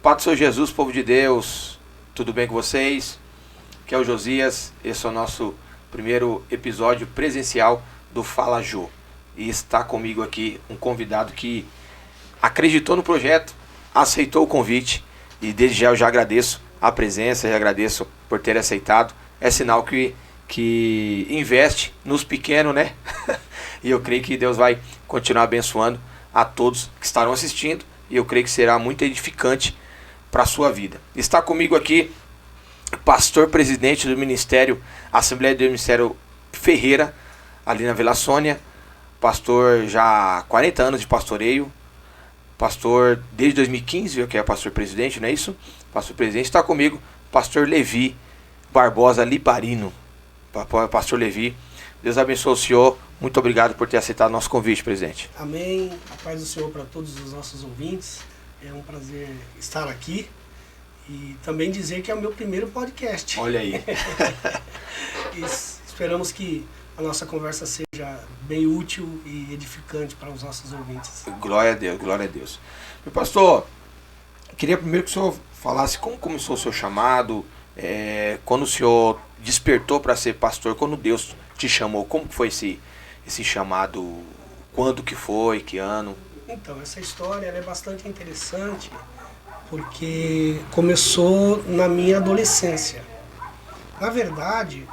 Paz do Senhor Jesus, povo de Deus, tudo bem com vocês? Aqui é o Josias, esse é o nosso primeiro episódio presencial do Fala Jô. E está comigo aqui um convidado que acreditou no projeto, aceitou o convite e desde já eu já agradeço a presença, já agradeço por ter aceitado. É sinal que investe nos pequenos, né? E eu creio que Deus vai continuar abençoando a todos que estarão assistindo e eu creio que será muito edificante para a sua vida. Está comigo aqui pastor presidente do Ministério, Assembleia do Ministério Ferreira, ali na Vila Sônia, pastor já há 40 anos de pastoreio, pastor desde 2015, que é pastor presidente, não é isso? Pastor presidente, está comigo, pastor Levi Barbosa Libarino. Pastor Levi, Deus abençoe o senhor, muito obrigado por ter aceitado nosso convite, presidente. Amém, a paz do Senhor para todos os nossos ouvintes, é um prazer estar aqui e também dizer que é o meu primeiro podcast. Olha aí. E esperamos que a nossa conversa seja bem útil e edificante para os nossos ouvintes. Glória a Deus, glória a Deus. Meu pastor, queria primeiro que o senhor falasse como começou o seu chamado, quando o senhor despertou para ser pastor, quando Deus te chamou, como foi esse chamado, quando que foi, que ano? Então, essa história ela é bastante interessante porque começou na minha adolescência. Na verdade,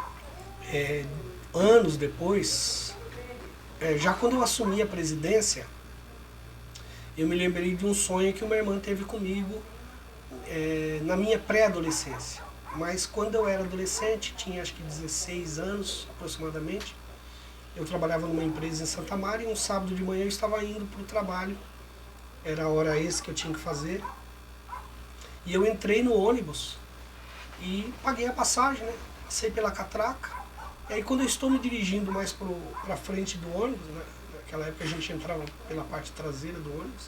anos depois, já quando eu assumi a presidência, eu me lembrei de um sonho que uma irmã teve comigo na minha pré-adolescência. Mas quando eu era adolescente, tinha acho que 16 anos aproximadamente, eu trabalhava numa empresa em Santa Maria e um sábado de manhã eu estava indo para o trabalho, era a hora extra que eu tinha que fazer, e eu entrei no ônibus e paguei a passagem, né? Passei pela catraca, e aí quando eu estou me dirigindo mais para frente do ônibus, né? Naquela época a gente entrava pela parte traseira do ônibus,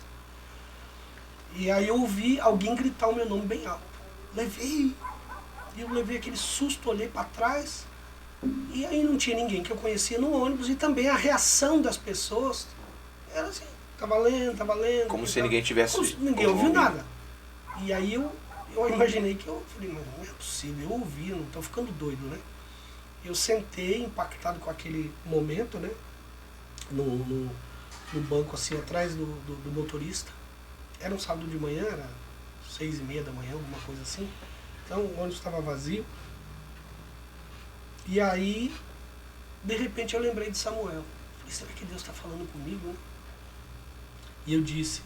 e aí eu ouvi alguém gritar o meu nome bem alto. Eu levei aquele susto, olhei para trás, e aí não tinha ninguém que eu conhecia no ônibus, e também a reação das pessoas era assim, tá valendo. Como se ninguém tivesse... Ninguém ouviu nada. E aí eu imaginei que eu falei, mas não é possível, eu ouvi, eu não tô ficando doido, né? Eu sentei, impactado com aquele momento, né? No banco assim, atrás do motorista. Era um sábado de manhã, era 6:30 da manhã, alguma coisa assim. Então o ônibus estava vazio. E aí, de repente eu lembrei de Samuel. Falei, será que Deus está falando comigo, né? E eu disse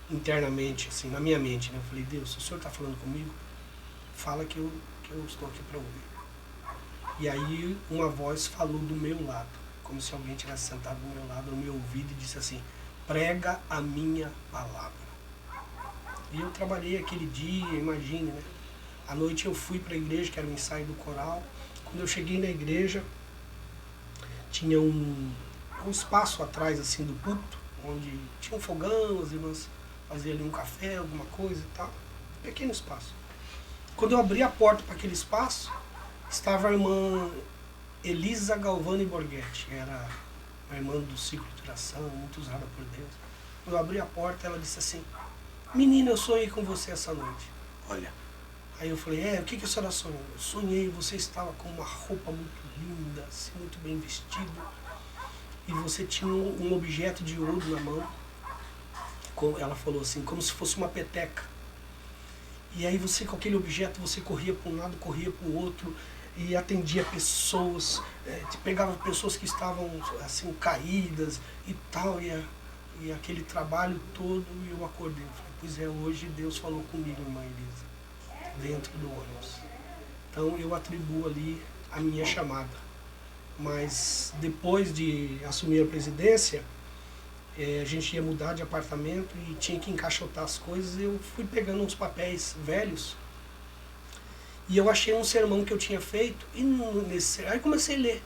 internamente, assim, na minha mente, né? Eu falei, Deus, se o Senhor está falando comigo, fala que eu estou aqui para ouvir. E aí uma voz falou do meu lado, como se alguém tivesse sentado do meu lado, no meu ouvido, e disse assim, prega a minha palavra. E eu trabalhei aquele dia, imagine, né? À noite eu fui para a igreja, que era o ensaio do coral. Quando eu cheguei na igreja, tinha um espaço atrás assim do púlpito, onde tinha um fogão, as irmãs faziam ali um café, alguma coisa e tal. Pequeno espaço. Quando eu abri a porta para aquele espaço, estava a irmã Elisa Galvani Borghetti, era uma irmã do ciclo de oração, muito usada por Deus. Quando eu abri a porta, ela disse assim, menina, eu sonhei com você essa noite. Olha. Aí eu falei, o que a senhora sonhou? Eu sonhei, você estava com uma roupa muito linda, assim, muito bem vestido, e você tinha um objeto de ouro na mão, como ela falou assim, como se fosse uma peteca. E aí você, com aquele objeto, você corria para um lado, corria para o outro, e atendia pessoas, pegava pessoas que estavam assim, caídas e tal, e aquele trabalho todo, e eu acordei. Eu falei, pois hoje Deus falou comigo, irmã Elisa, dentro do ônibus. Então eu atribuo ali a minha chamada. Mas depois de assumir a presidência, a gente ia mudar de apartamento e tinha que encaixotar as coisas. Eu fui pegando uns papéis velhos e eu achei um sermão que eu tinha feito e aí comecei a ler.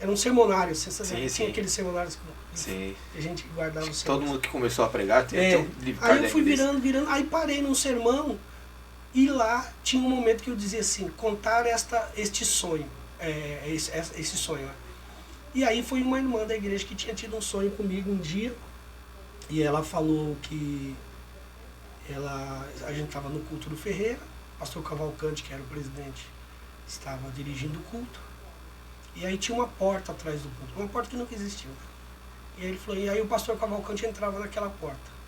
Era um sermonário, você sabe? Tinha aqueles sermonários que a gente guardava o sermão. Todo mundo que começou a pregar tinha um livro. Aí eu fui virando, aí parei num sermão. E lá tinha um momento que eu dizia assim, contar este sonho, esse sonho. E aí foi uma irmã da igreja que tinha tido um sonho comigo um dia, e ela falou que a gente estava no culto do Ferreira, o pastor Cavalcante, que era o presidente, estava dirigindo o culto, e aí tinha uma porta atrás do culto, uma porta que nunca existiu. E aí ele falou, e aí o pastor Cavalcante entrava naquela porta.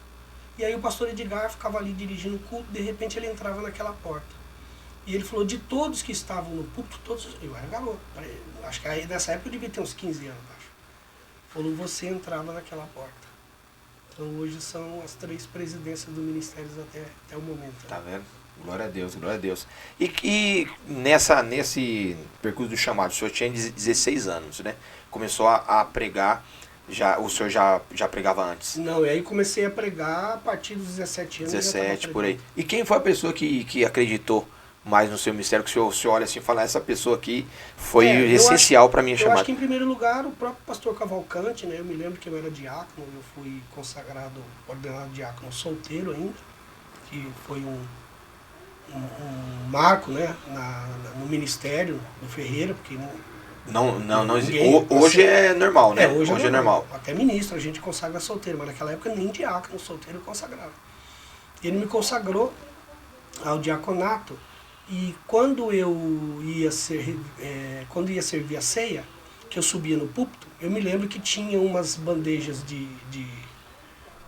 E aí o pastor Edgar ficava ali dirigindo o culto, de repente ele entrava naquela porta. E ele falou, de todos que estavam no púlpito, todos, eu era garoto, acho que aí nessa época eu devia ter uns 15 anos, acho. Falou, você entrava naquela porta. Então hoje são as 3 presidências do Ministério até o momento. Tá vendo? Glória a Deus, glória a Deus. E nesse percurso do chamado, o senhor tinha 16 anos, né? Começou a pregar, o senhor já pregava antes? Não, e aí comecei a pregar a partir dos 17 anos. 17, por aí. E quem foi a pessoa que acreditou mais no seu ministério, que o senhor olha assim e fala, essa pessoa aqui foi essencial para minha chamada? Eu acho que em primeiro lugar o próprio pastor Cavalcante, né? Eu me lembro que eu era diácono, eu fui consagrado, ordenado diácono solteiro ainda, que foi um marco, né, no ministério do Ferreira, porque não existe. Hoje é normal, né? Hoje é normal. Até ministro a gente consagra solteiro, mas naquela época nem diácono solteiro consagrava. Ele me consagrou ao diaconato. E quando eu ia servir a ceia, que eu subia no púlpito, eu me lembro que tinha umas bandejas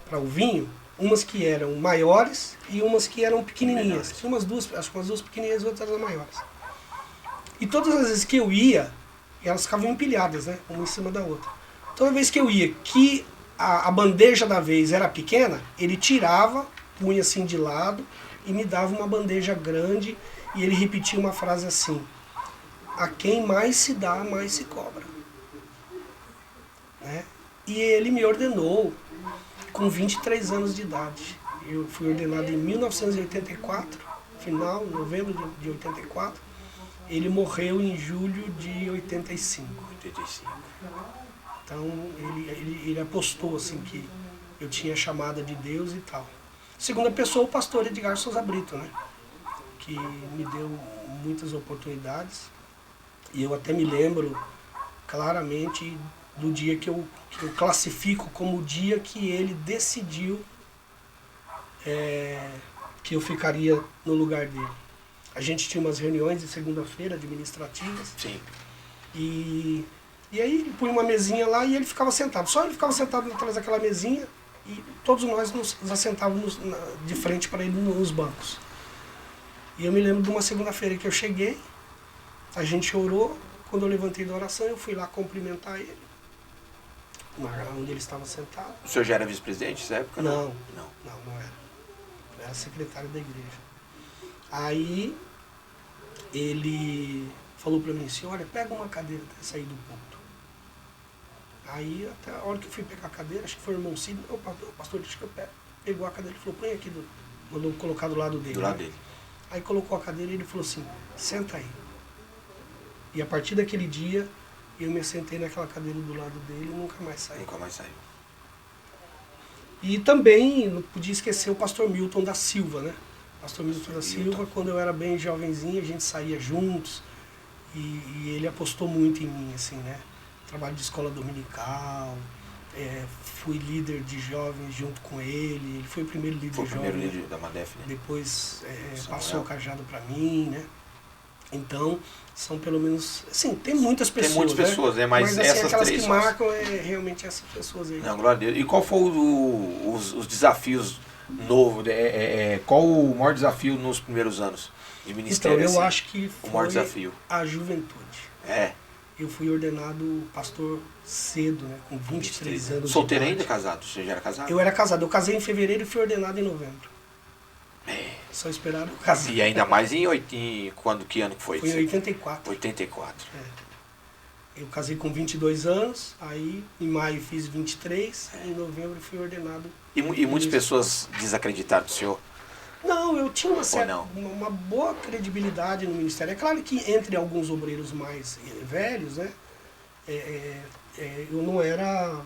para o vinho, umas que eram maiores e umas que eram pequenininhas. Tinha umas duas, acho que umas 2 pequenininhas e outras eram maiores. E todas as vezes que eu ia, elas ficavam empilhadas, né, uma em cima da outra. Toda vez que eu ia, que a bandeja da vez era pequena, ele tirava, punha assim de lado e me dava uma bandeja grande. E ele repetia uma frase assim, a quem mais se dá, mais se cobra. Né? E ele me ordenou com 23 anos de idade. Eu fui ordenado em 1984, novembro de 84. Ele morreu em julho de 85. Então ele apostou assim, que eu tinha chamada de Deus e tal. Segunda pessoa, o pastor Edgar Souza Brito, né? Que me deu muitas oportunidades, e eu até me lembro claramente do dia que eu classifico como o dia que ele decidiu que eu ficaria no lugar dele. A gente tinha umas reuniões de segunda-feira administrativas. Sim. E aí ele punha uma mesinha lá e ele ficava sentado. Só ele ficava sentado atrás daquela mesinha e todos nós nos assentávamos de frente para ele nos bancos. E eu me lembro de uma segunda-feira que eu cheguei, a gente orou, quando eu levantei da oração, eu fui lá cumprimentar ele, onde ele estava sentado. O senhor já era vice-presidente nessa época? Não era. Eu era secretário da igreja. Aí ele falou para mim assim, olha, pega uma cadeira até sair do púlpito. Aí até a hora que eu fui pegar a cadeira, acho que foi o irmão Cid, o pastor disse que eu pego. Pegou a cadeira e falou, põe aqui, mandou colocar do lado dele. Do lado dele. Aí colocou a cadeira e ele falou assim, senta aí. E a partir daquele dia, eu me assentei naquela cadeira do lado dele e nunca mais saí. Nunca mais saiu. E também, não podia esquecer o pastor Milton da Silva, né? Pastor Milton da Silva, quando eu era bem jovenzinho, a gente saía juntos. E ele apostou muito em mim, assim, né? Trabalho de escola dominical, fui líder de jovens junto com ele. Ele foi o primeiro líder foi o jovem. Primeiro líder da Madef, né? Depois passou o cajado para mim, né? Então, são pelo menos... Assim, tem muitas pessoas, Tem muitas pessoas, né? Mas assim, essas aquelas 3 que marcam realmente essas pessoas aí. Não, glória a Deus. E qual foi os desafios novos? Qual o maior desafio nos primeiros anos de ministério? Então, eu assim, acho que foi o maior desafio. A juventude. Eu fui ordenado pastor cedo, né? Com 23 anos. Solteiro de idade. ainda, casado? Você já era casado? Eu era casado. Eu casei em fevereiro e fui ordenado em novembro. Só esperaram eu casar. E ainda mais que ano que foi? Foi em 84. 84. Eu casei com 22 anos, aí em maio fiz 23, em novembro fui ordenado. E muitas pessoas desacreditaram do senhor? Não, eu tinha uma boa credibilidade no ministério. É claro que entre alguns obreiros mais velhos, né, eu não era...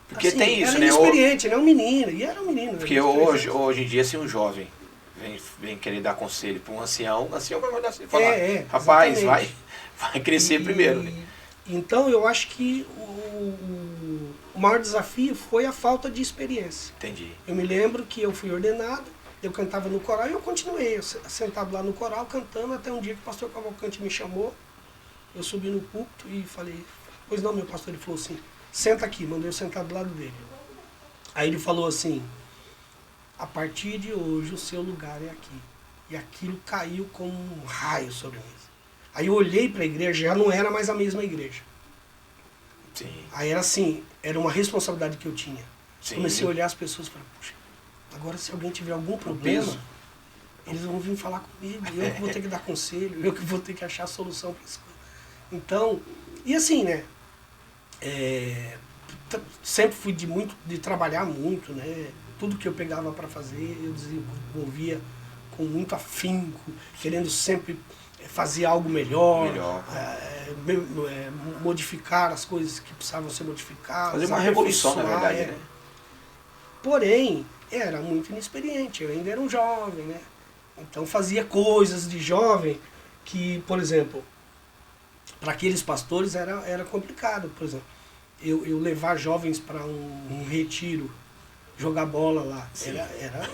Porque assim, tem isso, era né? Inexperiente, né? Um menino, e era um menino. Porque hoje em dia, assim, um jovem vem querer dar conselho para um ancião, o ancião vai mandar falar, rapaz, vai crescer primeiro, né? Então eu acho que o maior desafio foi a falta de experiência. Entendi. Eu me lembro que eu fui ordenado, eu cantava no coral e eu continuei sentado lá no coral cantando até um dia que o pastor Cavalcante me chamou. Eu subi no púlpito e falei, pois não, meu pastor, ele falou assim, senta aqui, mandou eu sentar do lado dele. Aí ele falou assim, a partir de hoje o seu lugar é aqui. E aquilo caiu como um raio sobre mim. Aí eu olhei para a igreja, já não era mais a mesma igreja. Sim. Aí era assim, era uma responsabilidade que eu tinha. Sim. Comecei a olhar as pessoas e falei, puxa, agora se alguém tiver algum problema, eles vão vir falar comigo, eu que vou ter que dar conselho, eu que vou ter que achar a solução para isso. Então, e assim, né? Sempre fui de trabalhar muito, né? Tudo que eu pegava para fazer, eu desenvolvia com muito afinco, querendo sempre fazer algo melhor. Modificar as coisas que precisavam ser modificadas. Fazer uma revolução, na verdade, né? Porém, era muito inexperiente, eu ainda era um jovem, né? Então fazia coisas de jovem que, por exemplo, para aqueles pastores era complicado. Por exemplo, eu levar jovens para um retiro, jogar bola lá, era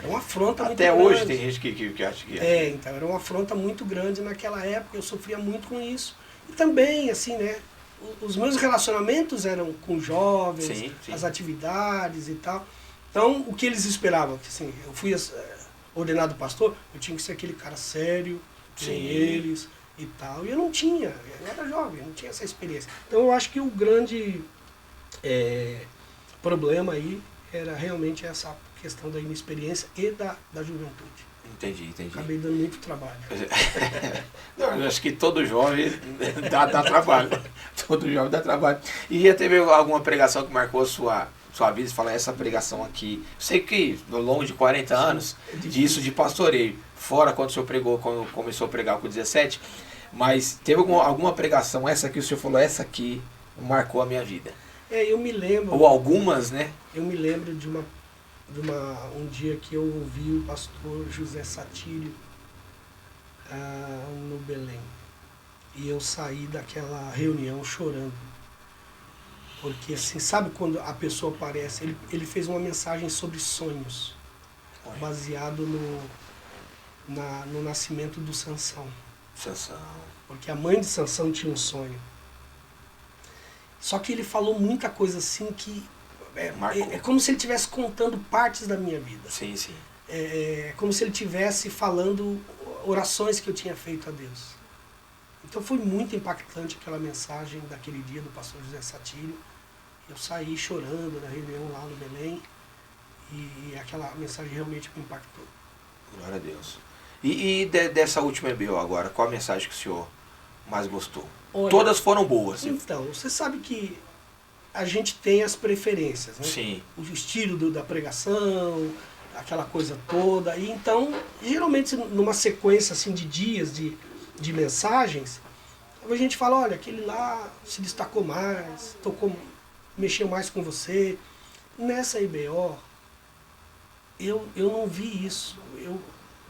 uma afronta muito grande. Até hoje tem gente que acha que é. Então era uma afronta muito grande naquela época, eu sofria muito com isso. E também, assim, né, os meus relacionamentos eram com jovens, sim. as atividades e tal. Então, o que eles esperavam? Que, assim, eu fui ordenado pastor, eu tinha que ser aquele cara sério, com eles e tal. E eu não tinha, eu era jovem, eu não tinha essa experiência. Então, eu acho que o grande problema aí era realmente essa questão da inexperiência e da juventude. Entendi. Acabei dando muito trabalho. Não, eu acho que todo jovem dá trabalho. Todo jovem dá trabalho. E já teve alguma pregação que marcou sua vida? Você fala, essa pregação aqui. Sei que ao longo de 40 anos disso de pastoreio, fora quando o senhor pregou, quando começou a pregar com 17, mas teve alguma pregação, essa que o senhor falou, essa aqui marcou a minha vida? Eu me lembro. Ou algumas, né? Eu me lembro de um dia que eu ouvi o pastor José Satírio no Belém. E eu saí daquela reunião chorando. Porque, assim, sabe quando a pessoa aparece? Ele fez uma mensagem sobre sonhos, baseado no nascimento do Sansão. Porque a mãe de Sansão tinha um sonho. Só que ele falou muita coisa assim que é como se ele estivesse contando partes da minha vida. Sim. É como se ele estivesse falando orações que eu tinha feito a Deus. Então foi muito impactante aquela mensagem daquele dia do pastor José Satírio. Eu saí chorando na reunião lá no Belém e aquela mensagem realmente me impactou. Glória a Deus. E dessa última EBO agora, qual a mensagem que o senhor mais gostou? Olha, todas foram boas. Então, você sabe que a gente tem as preferências, né? Sim. O estilo da pregação, aquela coisa toda. E então, geralmente, numa sequência assim, de dias, de mensagens, a gente fala, olha, aquele lá se destacou mais, mexeu mais com você. Nessa IBO, eu não vi isso.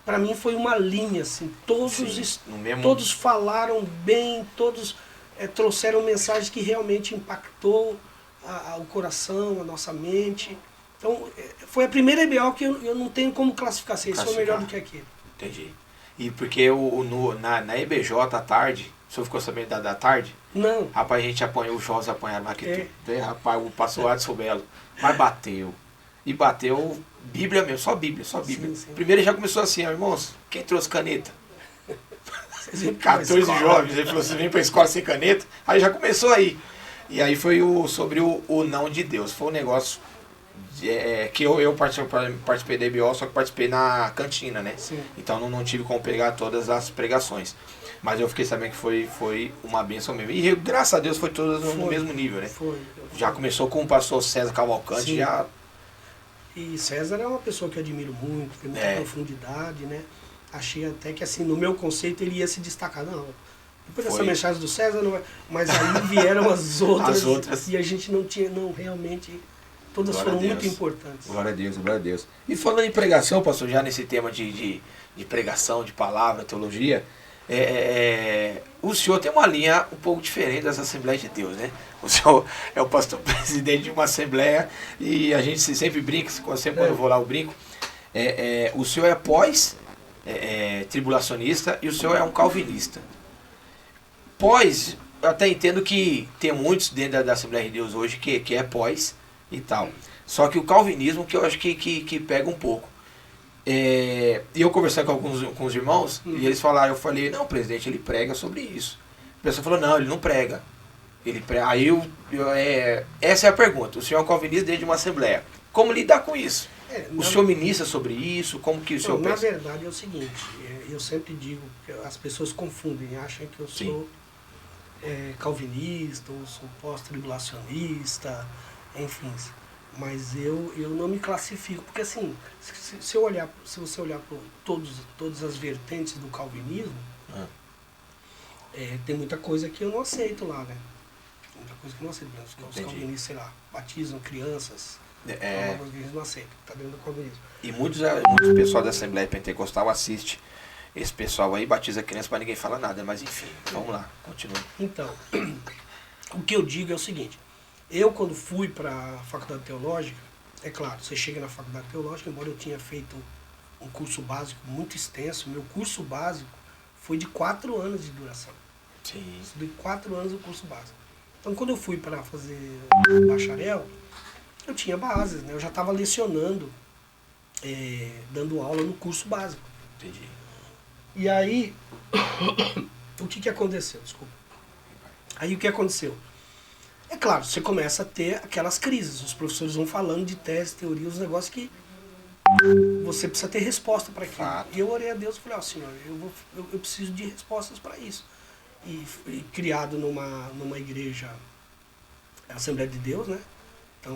Para mim foi uma linha, assim, todos falaram bem, todos trouxeram mensagens que realmente impactou o coração, a nossa mente. Então, foi a primeira EBO que eu não tenho como classificar se esse foi melhor do que aquele. Entendi. E porque na EBJ à tarde, o senhor ficou sabendo da tarde? Não. Rapaz, a gente apanhou, os jovens apanharam mais que tudo. Rapaz, o pastor Adson Belo, mas bateu. E bateu Bíblia mesmo, só Bíblia. Sim. Primeiro ele já começou assim, irmãos, quem trouxe caneta? 14 jovens, ele falou, você vem pra escola sem caneta? Aí já começou aí. E aí foi sobre o não de Deus. Foi um negócio que eu participei da EBO, só que participei na cantina, né? Sim. Então não tive como pegar todas as pregações. Mas eu fiquei sabendo que foi uma bênção mesmo. E graças a Deus foi todas no mesmo nível, né? Foi. Já começou com o pastor César Cavalcante, já... E César é uma pessoa que eu admiro muito, tem muita profundidade, né? Achei até que, assim, no meu conceito ele ia se destacar. Não, depois dessa mensagem do César, não é, mas aí vieram as outras. E a gente realmente, todas Glória foram muito importantes. Glória a Deus. E falando em pregação, pastor, já nesse tema de pregação, de palavra, teologia, O senhor tem uma linha um pouco diferente das Assembleias de Deus, né? O senhor é o pastor presidente de uma Assembleia e a gente sempre brinca, sempre quando eu vou lá eu brinco. O senhor é pós-tribulacionista e o senhor é um calvinista. Pós, eu até entendo que tem muitos dentro da Assembleia de Deus hoje que é pós e tal. Só que o calvinismo que eu acho que pega um pouco. E eu conversando com os irmãos, e eles falaram, eu falei, não, presidente, ele prega sobre isso. A pessoa falou, não, ele não prega. Aí essa é a pergunta. O senhor é um calvinista dentro de uma assembleia. Como lidar com isso? O senhor ministra sobre isso? Como que o senhor pensa? Na verdade é o seguinte, eu sempre digo que as pessoas confundem, acham que eu sou calvinista, ou sou pós-tribulacionista, enfim. Mas eu não me classifico, porque assim, se você olhar para todas as vertentes do calvinismo, tem muita coisa que eu não aceito lá, né? Muita coisa que eu não aceito. Os calvinistas, sei lá, batizam crianças, é uma coisa que eles não aceitam, tá dentro do calvinismo. E muitos pessoal da Assembleia Pentecostal assiste esse pessoal aí, batiza criança, mas ninguém fala nada, mas enfim, vamos lá, continua. Então, o que eu digo é o seguinte, eu quando fui para a faculdade teológica, é claro, você chega na faculdade teológica, embora eu tinha feito um curso básico muito extenso, meu curso básico foi de 4 anos de duração. Sim. Estudei 4 anos o curso básico. Então quando eu fui para fazer bacharel, eu tinha bases, né? Eu já estava lecionando, dando aula no curso básico. Entendi. E aí, o que aconteceu? Desculpa. Aí o que aconteceu? É claro, você começa a ter aquelas crises. Os professores vão falando de tese, teoria, os negócios que você precisa ter resposta para aquilo. Fato. E eu orei a Deus e falei, Senhor, eu preciso de respostas para isso. E criado numa igreja, Assembleia de Deus, né? Então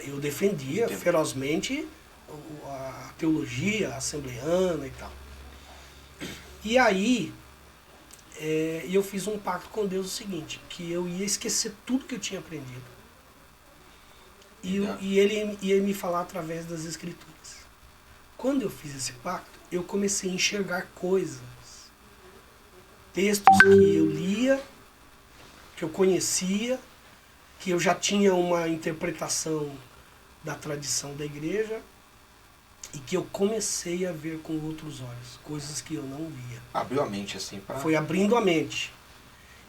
eu defendia ferozmente a teologia assembleiana e tal. E aí, eu fiz um pacto com Deus o seguinte, que eu ia esquecer tudo que eu tinha aprendido. E ele ia me falar através das Escrituras. Quando eu fiz esse pacto, eu comecei a enxergar coisas, textos que eu lia, que eu conhecia, que eu já tinha uma interpretação da tradição da igreja, e que eu comecei a ver com outros olhos, coisas que eu não via. Abriu a mente assim para... Foi abrindo a mente.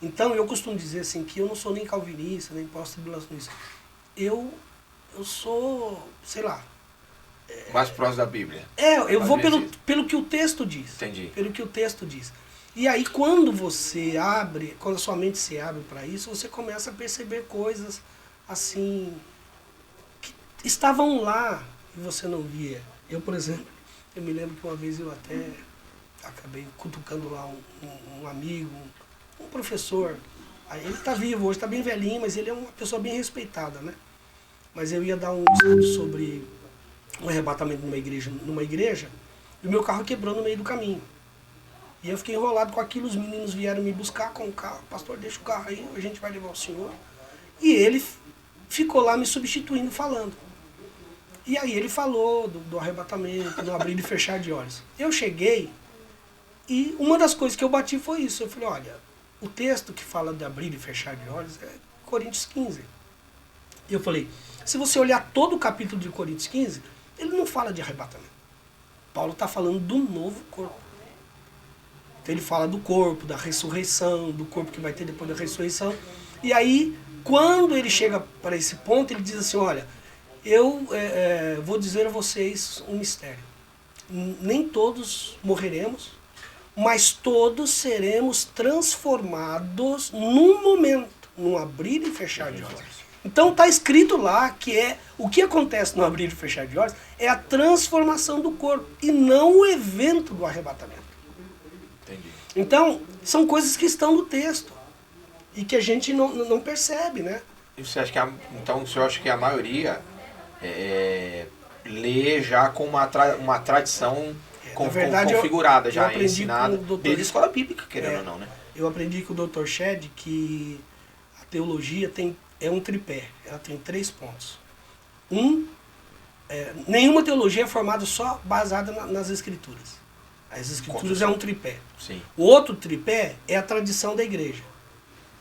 Então eu costumo dizer assim que eu não sou nem calvinista, nem pós-tribulacionista. Eu sou, sei lá... mais próximo da Bíblia. Eu vou pelo que o texto diz. Entendi. Pelo que o texto diz. E aí quando quando a sua mente se abre para isso, você começa a perceber coisas assim, que estavam lá e você não via. Eu, por exemplo, eu me lembro que uma vez eu até acabei cutucando lá um amigo, um professor. Aí ele está vivo hoje, está bem velhinho, mas ele é uma pessoa bem respeitada, né? Mas eu ia dar um estudo sobre um arrebatamento numa igreja, e o meu carro quebrou no meio do caminho. E eu fiquei enrolado com aquilo, os meninos vieram me buscar com o carro. Pastor, deixa o carro aí, a gente vai levar o senhor. E ele ficou lá me substituindo, falando. E aí ele falou do arrebatamento, do abrir e fechar de olhos. Eu cheguei e uma das coisas que eu bati foi isso. Eu falei, olha, o texto que fala de abrir e fechar de olhos é Coríntios 15. E eu falei, se você olhar todo o capítulo de Coríntios 15, ele não fala de arrebatamento. Paulo está falando do novo corpo. Então ele fala do corpo, da ressurreição, do corpo que vai ter depois da ressurreição. E aí, quando ele chega para esse ponto, ele diz assim, olha, eu vou dizer a vocês um mistério. Nem todos morreremos, mas todos seremos transformados num momento, num abrir e fechar de olhos. Então está escrito lá que o que acontece no abrir e fechar de olhos é a transformação do corpo e não o evento do arrebatamento. Entendi. Então, são coisas que estão no texto e que a gente não percebe, né? E você acha então o senhor acha que a maioria lê já com uma tradição configurada, já ensinada desde a escola bíblica, querendo ou não, né? Eu aprendi com o Dr. Shedd que a teologia é um tripé, ela tem 3 pontos. Nenhuma teologia é formada só baseada nas escrituras. As escrituras é um tripé. Sim. O outro tripé é a tradição da igreja.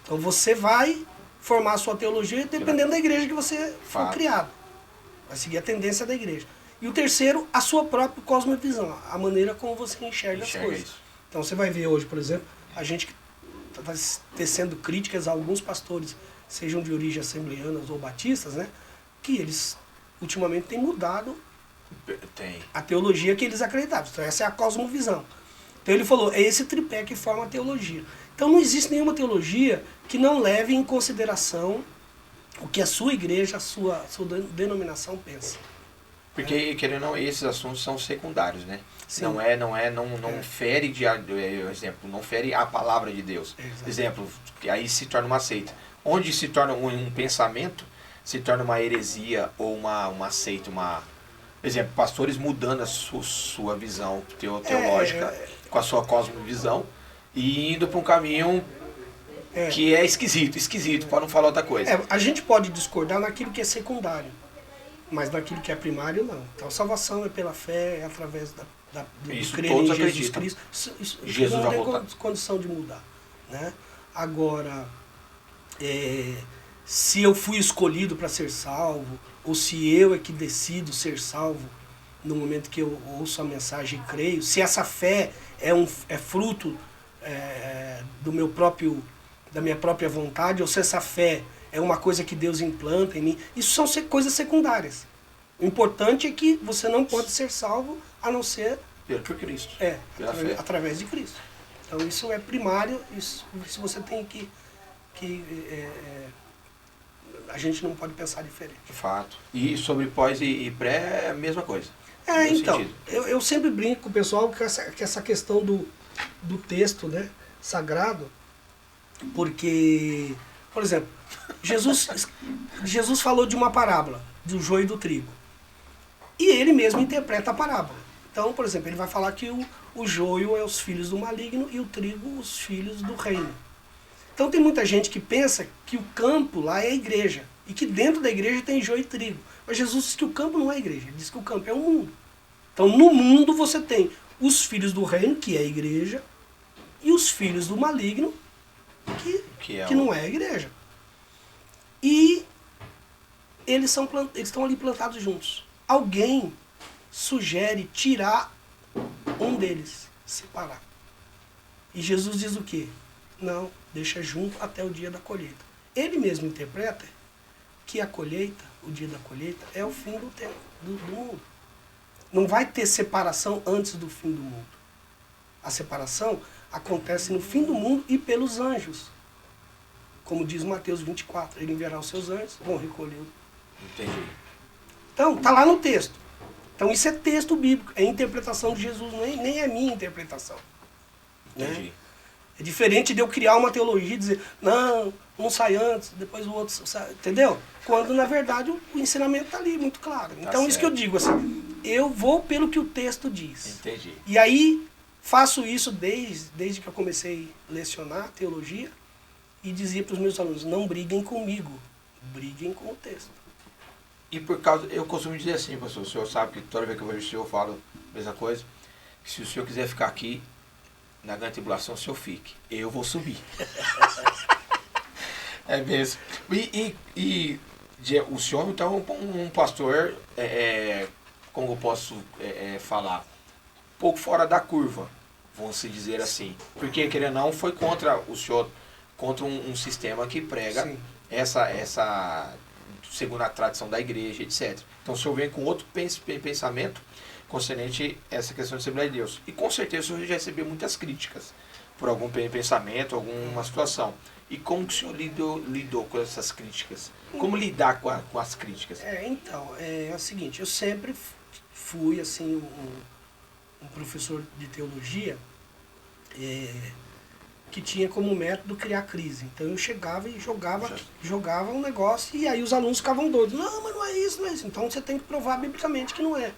Então você vai formar a sua teologia dependendo da igreja que você for criado. Vai seguir a tendência da igreja. E o terceiro, a sua própria cosmovisão, a maneira como você enxerga as coisas. Isso. Então você vai ver hoje, por exemplo, a gente que está tecendo críticas a alguns pastores, sejam de origem assembleianas ou batistas, né, que eles ultimamente têm mudado a teologia que eles acreditavam. Então essa é a cosmovisão. Então ele falou, é esse tripé que forma a teologia. Então não existe nenhuma teologia que não leve em consideração o que a sua igreja, a sua denominação pensa. Porque, querendo ou não, esses assuntos são secundários, né? Sim. Não fere exemplo, não fere a palavra de Deus. Exato. Exemplo, que aí se torna uma seita. Onde se torna um pensamento, se torna uma heresia ou uma seita, exemplo, pastores mudando a sua visão teológica com a sua cosmovisão e indo para um caminho que é esquisito, para não falar outra coisa. A gente pode discordar naquilo que é secundário, mas naquilo que é primário, não. Então, a salvação é pela fé, é através do crer em Jesus Cristo. Isso Jesus não tem condição de mudar. Né? Agora, se eu fui escolhido para ser salvo, ou se eu é que decido ser salvo no momento que eu ouço a mensagem e creio, se essa fé é fruto da minha própria vontade, ou se essa fé é uma coisa que Deus implanta em mim, isso são coisas secundárias. O importante é que você não pode ser salvo a não ser por Cristo. Através de Cristo. Então isso é primário, isso você tem que a gente não pode pensar diferente. De fato. E sobre pós e pré é a mesma coisa. Então, eu sempre brinco com o pessoal com essa questão do texto, né, sagrado, porque, por exemplo, Jesus falou de uma parábola, do joio e do trigo. E ele mesmo interpreta a parábola. Então, por exemplo, ele vai falar que o joio é os filhos do maligno e o trigo os filhos do reino. Então tem muita gente que pensa que o campo lá é a igreja. E que dentro da igreja tem joio e trigo. Mas Jesus disse que o campo não é a igreja. Ele disse que o campo é o mundo. Então no mundo você tem os filhos do reino, que é a igreja, e os filhos do maligno, que não é a igreja. E eles estão ali plantados juntos. Alguém sugere tirar um deles, separar. E Jesus diz o quê? Não, deixa junto até o dia da colheita. Ele mesmo interpreta que a colheita, o dia da colheita, é o fim do tempo, do mundo. Não vai ter separação antes do fim do mundo. A separação acontece no fim do mundo e pelos anjos. Como diz Mateus 24, ele enviará os seus anjos, vão recolher. Entendi. Então, está lá no texto. Então isso é texto bíblico, é interpretação de Jesus, nem é minha interpretação. Entendi. Né? É diferente de eu criar uma teologia e dizer, não, um sai antes, depois o outro sai, entendeu? Quando, na verdade, o ensinamento está ali, muito claro. Então, isso que eu digo, assim, eu vou pelo que o texto diz. Entendi. E aí, faço isso desde que eu comecei a lecionar teologia e dizia para os meus alunos, não briguem comigo, briguem com o texto. E por causa, eu costumo dizer assim, pastor, o senhor sabe que toda vez que eu vejo o senhor eu falo a mesma coisa, que se o senhor quiser ficar aqui, na grande tribulação, o senhor fique. Eu vou subir. É mesmo. E o senhor, então, um pastor, como eu posso falar, um pouco fora da curva, vamos se dizer assim. Porque, querendo ou não, foi contra o senhor, contra um sistema que prega essa, segundo a tradição da igreja, etc. Então, o senhor vem com outro pensamento concernente a essa questão de Assembleia de Deus. E com certeza o senhor já recebeu muitas críticas por algum pensamento, alguma situação. E como que o senhor lidou com essas críticas? Como lidar com as críticas? Então, é o seguinte, eu sempre fui assim, um professor de teologia que tinha como método criar crise. Então eu chegava e jogava um negócio e aí os alunos ficavam doidos. Não, mas não é isso, não é isso. Então você tem que provar biblicamente que não é.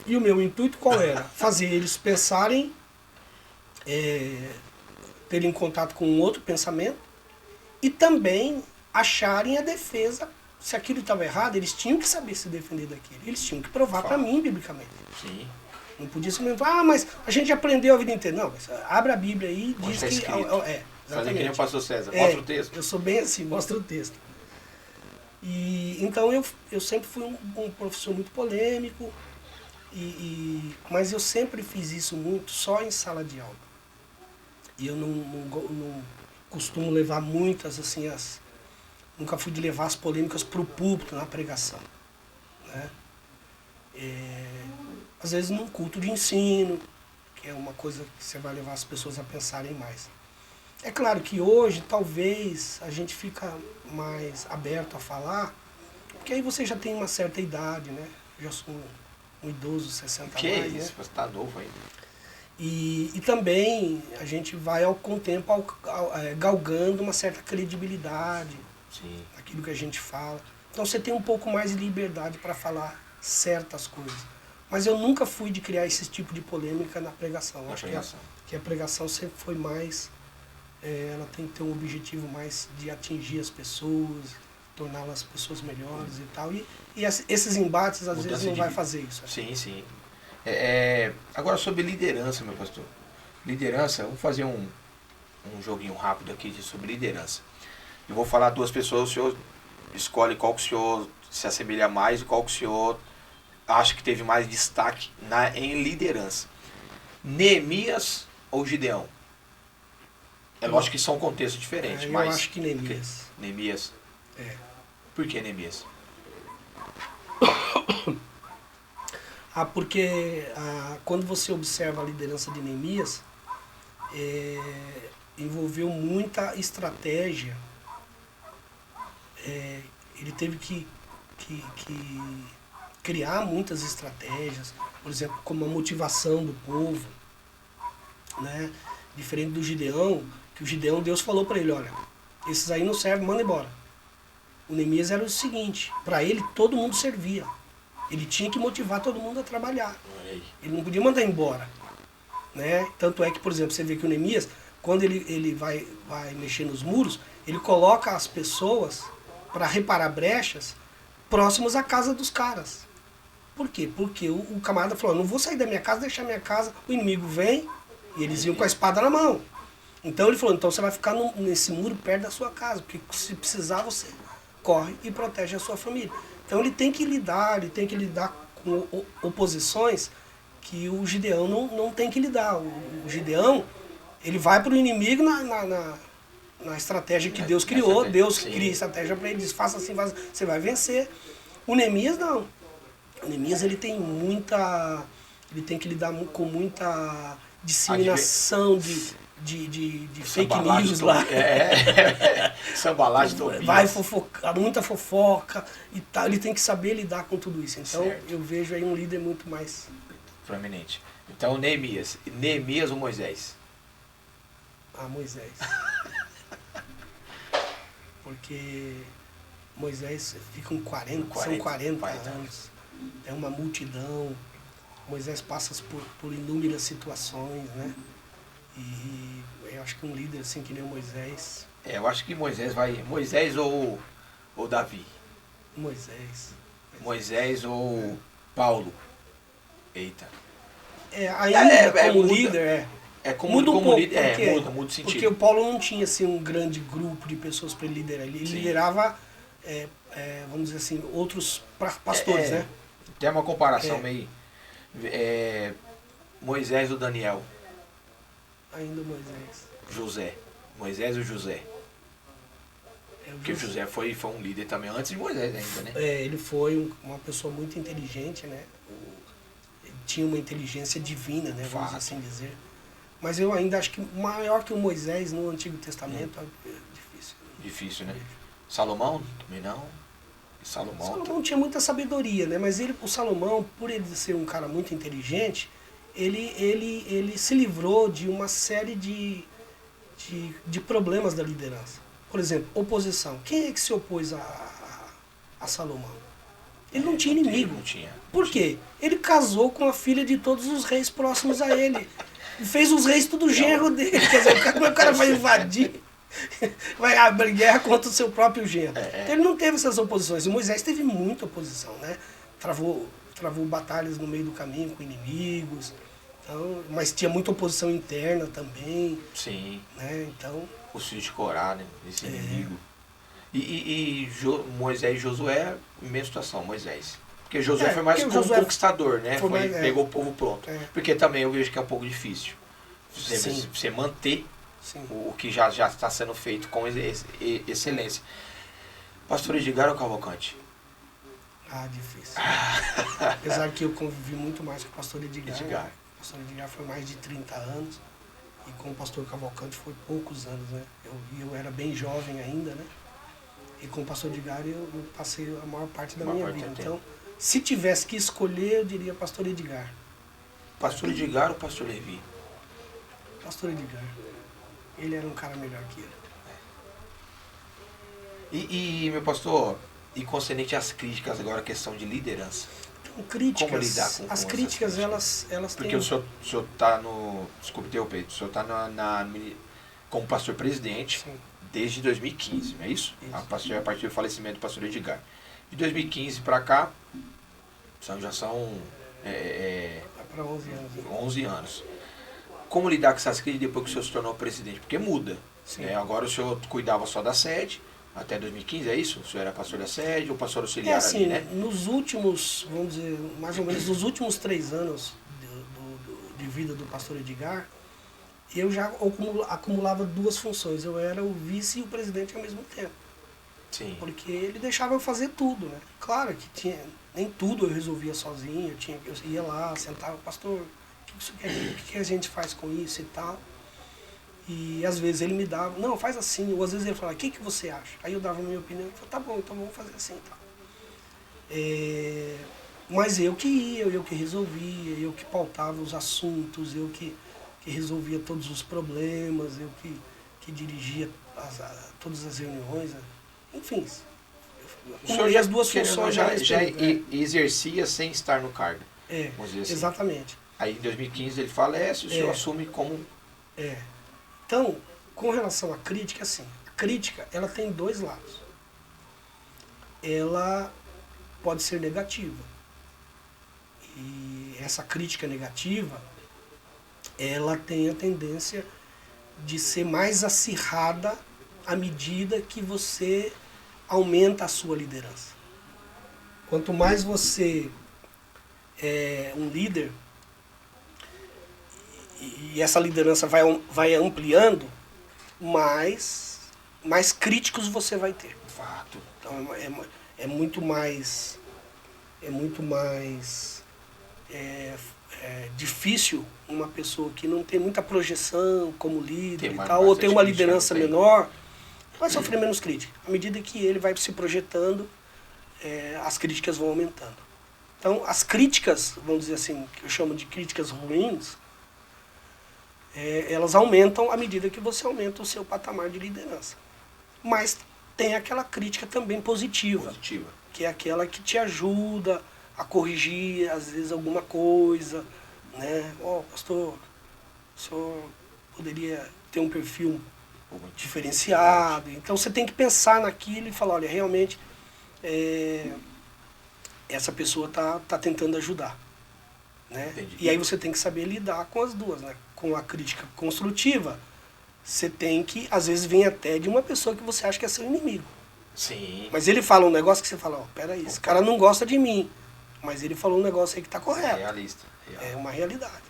E o meu intuito qual era? Fazer eles pensarem, terem contato com um outro pensamento e também acharem a defesa. Se aquilo estava errado, eles tinham que saber se defender daquilo. Eles tinham que provar para mim, biblicamente. Sim. Não podia simplesmente falar, mas a gente aprendeu a vida inteira. Não, mas abre a Bíblia aí e diz tá que... Fazer que nem o pastor César. Mostra o texto. Eu sou bem assim, mostra o texto. E, então eu sempre fui um professor muito polêmico, mas eu sempre fiz isso muito só em sala de aula. E eu não costumo levar muitas, assim, nunca fui de levar as polêmicas para o púlpito, na pregação. Né? Às vezes num culto de ensino, que é uma coisa que você vai levar as pessoas a pensarem mais. É claro que hoje, talvez, a gente fica mais aberto a falar, porque aí você já tem uma certa idade, né? Eu já sou um idoso, 60 que mais, isso? né? Você tá novo ainda. E também a gente vai, com o tempo, galgando uma certa credibilidade naquilo que a gente fala. Então você tem um pouco mais de liberdade para falar certas coisas. Mas eu nunca fui de criar esse tipo de polêmica na pregação. Acho que a pregação sempre foi mais... ela tem que ter um objetivo mais de atingir as pessoas, torná-las pessoas melhores e tal. E esses embates, às vezes, não vai fazer isso. Sim, sim. Agora, sobre liderança, meu pastor. Liderança, vamos fazer um joguinho rápido aqui sobre liderança. Eu vou falar duas pessoas, o senhor escolhe qual que o senhor se assemelha mais e qual que o senhor acha que teve mais destaque em liderança. Neemias ou Gideão? É lógico que são contextos diferentes, mas... Eu acho que Neemias. Neemias? Por que Neemias? Porque quando você observa a liderança de Neemias, envolveu muita estratégia. Ele teve que criar muitas estratégias, por exemplo, como a motivação do povo, né? Diferente do Gideão, que o Gideão, Deus falou para ele, olha, esses aí não servem, manda embora. O Neemias era o seguinte, para ele todo mundo servia. Ele tinha que motivar todo mundo a trabalhar. Ele não podia mandar embora. Né? Tanto é que, por exemplo, você vê que o Neemias, quando ele vai mexer nos muros, ele coloca as pessoas para reparar brechas próximas à casa dos caras. Por quê? Porque o camarada falou, não vou sair da minha casa, deixar minha casa, o inimigo vem, e eles iam com a espada na mão. Então ele falou, então você vai ficar nesse muro perto da sua casa, porque se precisar você corre e protege a sua família. Então ele tem que lidar com oposições que o Gideão não tem que lidar. O Gideão, ele vai para o inimigo na estratégia que Deus criou, Deus cria estratégia para ele, diz, faça assim, você vai vencer. O Neemias não. O Neemias ele tem que lidar com muita disseminação de fake news lá. Sambalagem do vai fofocar, muita fofoca e tal. Ele tem que saber lidar com tudo isso. Então eu vejo aí um líder muito mais proeminente. Então Neemias ou Moisés? Moisés. Porque Moisés fica com 40 anos. É uma multidão. Moisés passa por inúmeras situações, né? E eu acho que um líder assim que nem o Moisés... eu acho que Moisés vai... Moisés ou Davi? Moisés ou Paulo? Eita. Como líder, muda um pouco, líder, muda o sentido. Porque o Paulo não tinha assim, um grande grupo de pessoas para ele liderar. Ele liderava, vamos dizer assim, outros pastores, né? Tem uma comparação meio... Moisés ou Daniel? Ainda Moisés. José. Moisés ou José? Porque o José foi um líder também antes de Moisés ainda, né? Ele foi uma pessoa muito inteligente, né? Ele tinha uma inteligência divina, né? Vamos assim dizer. Mas eu ainda acho que maior que o Moisés no Antigo Testamento é difícil. Difícil, né? Salomão também não. Salomão tinha muita sabedoria, né? Mas o Salomão, por ele ser um cara muito inteligente, ele se livrou de uma série de problemas da liderança. Por exemplo, oposição. Quem é que se opôs a Salomão? Ele não tinha inimigo. Não tinha. Por quê? Ele casou com a filha de todos os reis próximos a ele. Fez os reis tudo genro dele. Quer dizer, o cara vai invadir, vai abrir guerra contra o seu próprio genro. Então ele não teve essas oposições. E Moisés teve muita oposição, né? Travou travou batalhas no meio do caminho com inimigos, então, mas tinha muita oposição interna também. Sim. Né? Então, os filhos de Corá, né? Esse inimigo. Moisés e Josué, mesma situação, Moisés. Porque Josué foi mais como conquistador, né? Pegou o povo pronto. Porque também eu vejo que é um pouco difícil você manter o que já está sendo feito com excelência. Pastor Edgar ou Cavalcante? Difícil. Apesar que eu convivi muito mais com o pastor Edgar. Né? O pastor Edgar foi mais de 30 anos. E com o pastor Cavalcante foi poucos anos, né? Eu era bem jovem ainda, né? E com o pastor Edgar eu passei a maior parte da minha vida. Então, se tivesse que escolher, eu diria pastor Edgar. Pastor Edgar ou pastor Levi? Pastor Edgar. Ele era um cara melhor que ele. E meu pastor, e concernente às críticas agora, a questão de liderança. Então, críticas, como lidar com as críticas, elas porque têm... Porque o senhor está no... Desculpe ter o peito. O senhor está como pastor presidente. Sim. Desde 2015, não é isso? A partir do falecimento do pastor Edgar. De 2015 para cá, já são para 11 anos. 11 anos. Como lidar com essas críticas depois que o senhor se tornou presidente? Porque muda. Agora o senhor cuidava só da sede, até 2015, é isso? O senhor era pastor da sede ou pastor auxiliar ali, né? Nos últimos, vamos dizer, mais ou menos nos últimos 3 anos de vida do pastor Edgar, eu já acumulava 2 funções. Eu era o vice e o presidente ao mesmo tempo. Sim. Porque ele deixava eu fazer tudo, né? Claro que nem tudo eu resolvia sozinho. Eu ia lá, sentava, pastor, o que a gente faz com isso e tal. E às vezes ele me dava, não, faz assim. Ou às vezes ele falava, o que você acha? Aí eu dava a minha opinião, eu falava, tá bom, então vamos fazer assim e tal. Mas eu que ia, eu que resolvia, eu que pautava os assuntos, eu que resolvia todos os problemas, eu que dirigia todas as reuniões, né? Enfim. As 2 funções já exercia sem estar no cargo. Assim. Exatamente. Aí em 2015 ele falece, o senhor assume como... Então, com relação à crítica, assim, a crítica ela tem 2 lados. Ela pode ser negativa. E essa crítica negativa, ela tem a tendência de ser mais acirrada à medida que você aumenta a sua liderança. Quanto mais você é um líder e essa liderança vai ampliando, mais críticos você vai ter. Fato. Então é muito mais difícil uma pessoa que não tem muita projeção como líder e tal, ou tem uma liderança menor, vai sofrer menos crítica. À medida que ele vai se projetando, as críticas vão aumentando. Então, as críticas, vamos dizer assim, que eu chamo de críticas ruins, elas aumentam à medida que você aumenta o seu patamar de liderança. Mas tem aquela crítica também positiva. Que é aquela que te ajuda a corrigir, às vezes, alguma coisa, né? Pastor, o senhor poderia ter um perfil diferenciado. Então você tem que pensar naquilo e falar, olha, realmente essa pessoa tá tentando ajudar. Né? E aí você tem que saber lidar com as 2, né? Com a crítica construtiva, você tem que, às vezes, vir até de uma pessoa que você acha que é seu inimigo. Sim. Mas ele fala um negócio que você fala, peraí, esse cara não gosta de mim. Mas ele falou um negócio aí que está correto. Realista. É uma realidade.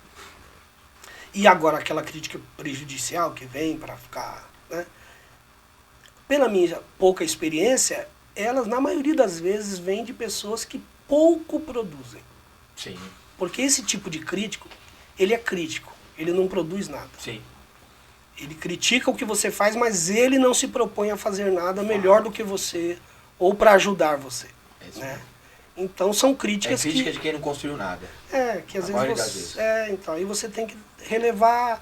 E agora aquela crítica prejudicial que vem para ficar... Né? Pela minha pouca experiência, elas, na maioria das vezes, vêm de pessoas que pouco produzem. Sim. Porque esse tipo de crítico, ele é crítico. Ele não produz nada. Sim. Ele critica o que você faz, mas ele não se propõe a fazer nada melhor do que você ou para ajudar você. Né? Então são críticas que... crítica de quem não construiu nada. Que às vezes você... então, aí você tem que relevar,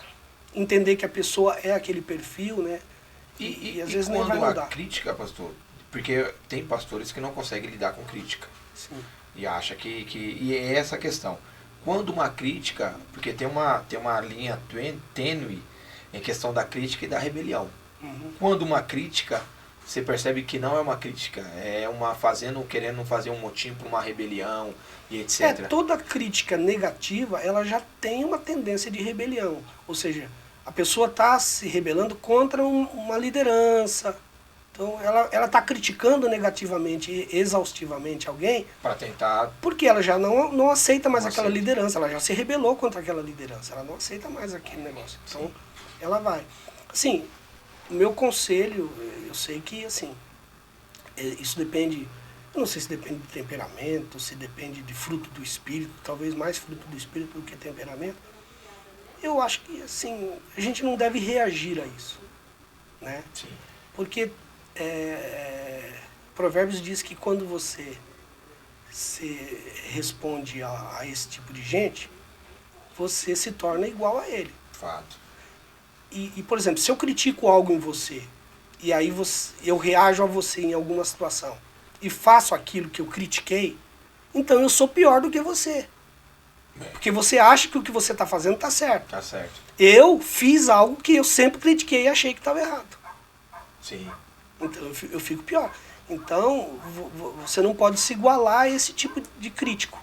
entender que a pessoa é aquele perfil, né? E às vezes nem vai mudar. A crítica, pastor, porque tem pastores que não conseguem lidar com crítica. Sim. E acha e é essa a questão. Quando uma crítica, porque tem uma linha tênue em questão da crítica e da rebelião. Uhum. Quando uma crítica você percebe que não é uma crítica, é uma querendo fazer um motim para uma rebelião e etc. Toda crítica negativa, ela já tem uma tendência de rebelião. Ou seja, a pessoa está se rebelando contra uma liderança. Então, ela está criticando negativamente, exaustivamente alguém. Para tentar... Porque ela já não aceita mais aquela liderança. Ela já se rebelou contra aquela liderança. Ela não aceita mais aquele negócio. Então, sim, ela vai. Assim, o meu conselho, eu sei que, assim, isso depende... Eu não sei se depende de temperamento, se depende de fruto do espírito. Talvez mais fruto do espírito do que temperamento. Eu acho que, assim, a gente não deve reagir a isso, né? Sim. Porque Provérbios diz que quando você responde a esse tipo de gente, você se torna igual a ele. Fato. E, por exemplo, se eu critico algo em você, e aí eu reajo a você em alguma situação, e faço aquilo que eu critiquei, então eu sou pior do que você. Porque você acha que o que você está fazendo está certo. Tá certo. Eu fiz algo que eu sempre critiquei e achei que estava errado. Sim. Então eu fico pior. Então você não pode se igualar a esse tipo de crítico.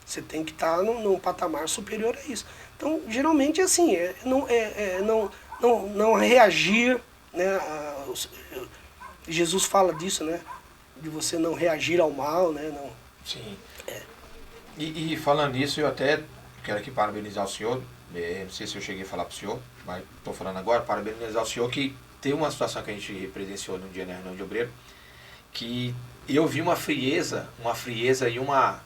Você tem que estar num patamar superior a isso. Então, geralmente é assim, não reagir, né? Jesus fala disso, né? De você não reagir ao mal, né? Não. Sim. E falando nisso, eu até quero aqui parabenizar o senhor, não sei se eu cheguei a falar para o senhor, mas estou falando agora, parabenizar o senhor que teve uma situação que a gente presenciou num dia na reunião de obreiro, que eu vi uma frieza e uma,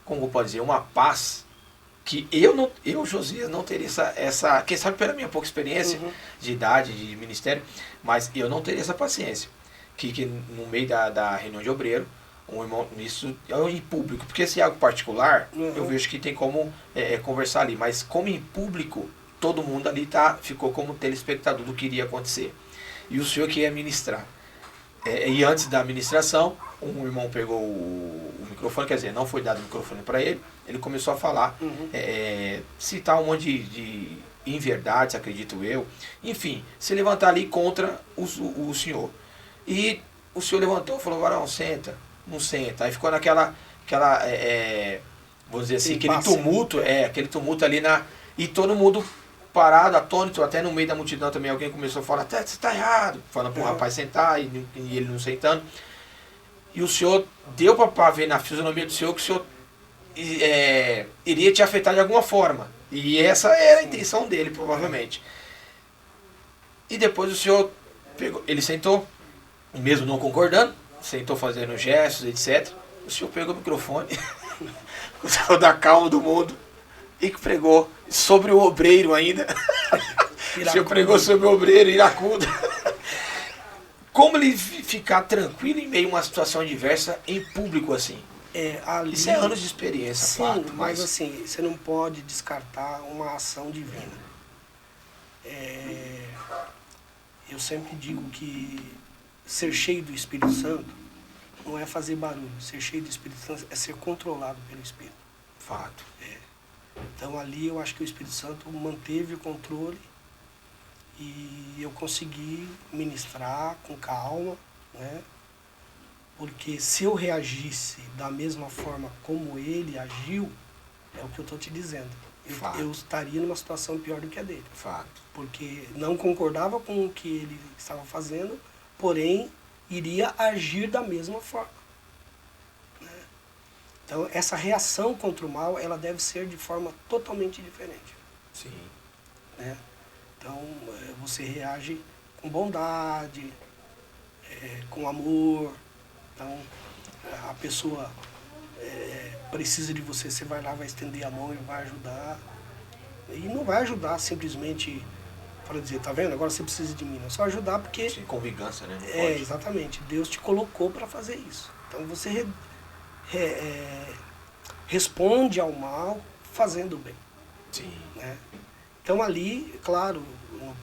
como eu posso dizer, uma paz, que eu Josias, não teria essa quem sabe pela minha pouca experiência de idade, de ministério, mas eu não teria essa paciência, que no meio da reunião de obreiro, um irmão, isso é em público, porque se é algo particular, eu vejo que tem como conversar ali, mas como em público, todo mundo ali ficou como telespectador do que iria acontecer. E o senhor que ia ministrar. E antes da ministração, um irmão pegou o microfone, quer dizer, não foi dado o microfone para ele, ele começou a falar, citar um monte de inverdades, acredito eu, enfim, se levantar ali contra o senhor. E o senhor levantou e falou, varão, senta. Não senta. Aí ficou naquela vou dizer assim, aquele tumulto ali e todo mundo parado, atônito, até no meio da multidão também alguém começou a falar, você está errado, falando para o rapaz sentar e ele não sentando. E o senhor deu para ver na fisionomia do senhor que o senhor iria te afetar de alguma forma. E essa era a intenção dele, provavelmente. E depois o senhor pegou, ele sentou, mesmo não concordando, sentou fazendo gestos, etc. O senhor pegou o microfone, com toda a calma do mundo, e pregou sobre o obreiro ainda. O senhor pregou sobre o obreiro, iracundo. Como ele ficar tranquilo em meio a uma situação adversa em público assim? Ali, isso é anos de experiência, sim, fato. Mas assim, você não pode descartar uma ação divina. Eu sempre digo que ser cheio do Espírito Santo não é fazer barulho. Ser cheio do Espírito Santo é ser controlado pelo Espírito. Fato. Então ali eu acho que o Espírito Santo manteve o controle e eu consegui ministrar com calma, né? Porque se eu reagisse da mesma forma como ele agiu, é o que eu estou te dizendo. Eu estaria numa situação pior do que a dele. Fato. Porque não concordava com o que ele estava fazendo, porém iria agir da mesma forma. Né? Então essa reação contra o mal, ela deve ser de forma totalmente diferente. Sim. Né? Então você reage com bondade, com amor. Então a pessoa precisa de você, você vai lá, vai estender a mão e vai ajudar. E não vai ajudar simplesmente para dizer, tá vendo? Agora você precisa de mim. Não, só ajudar porque... Sim, com vingança, né? Exatamente. Deus te colocou para fazer isso. Então você responde ao mal fazendo o bem. Sim. Né? Então ali, claro, não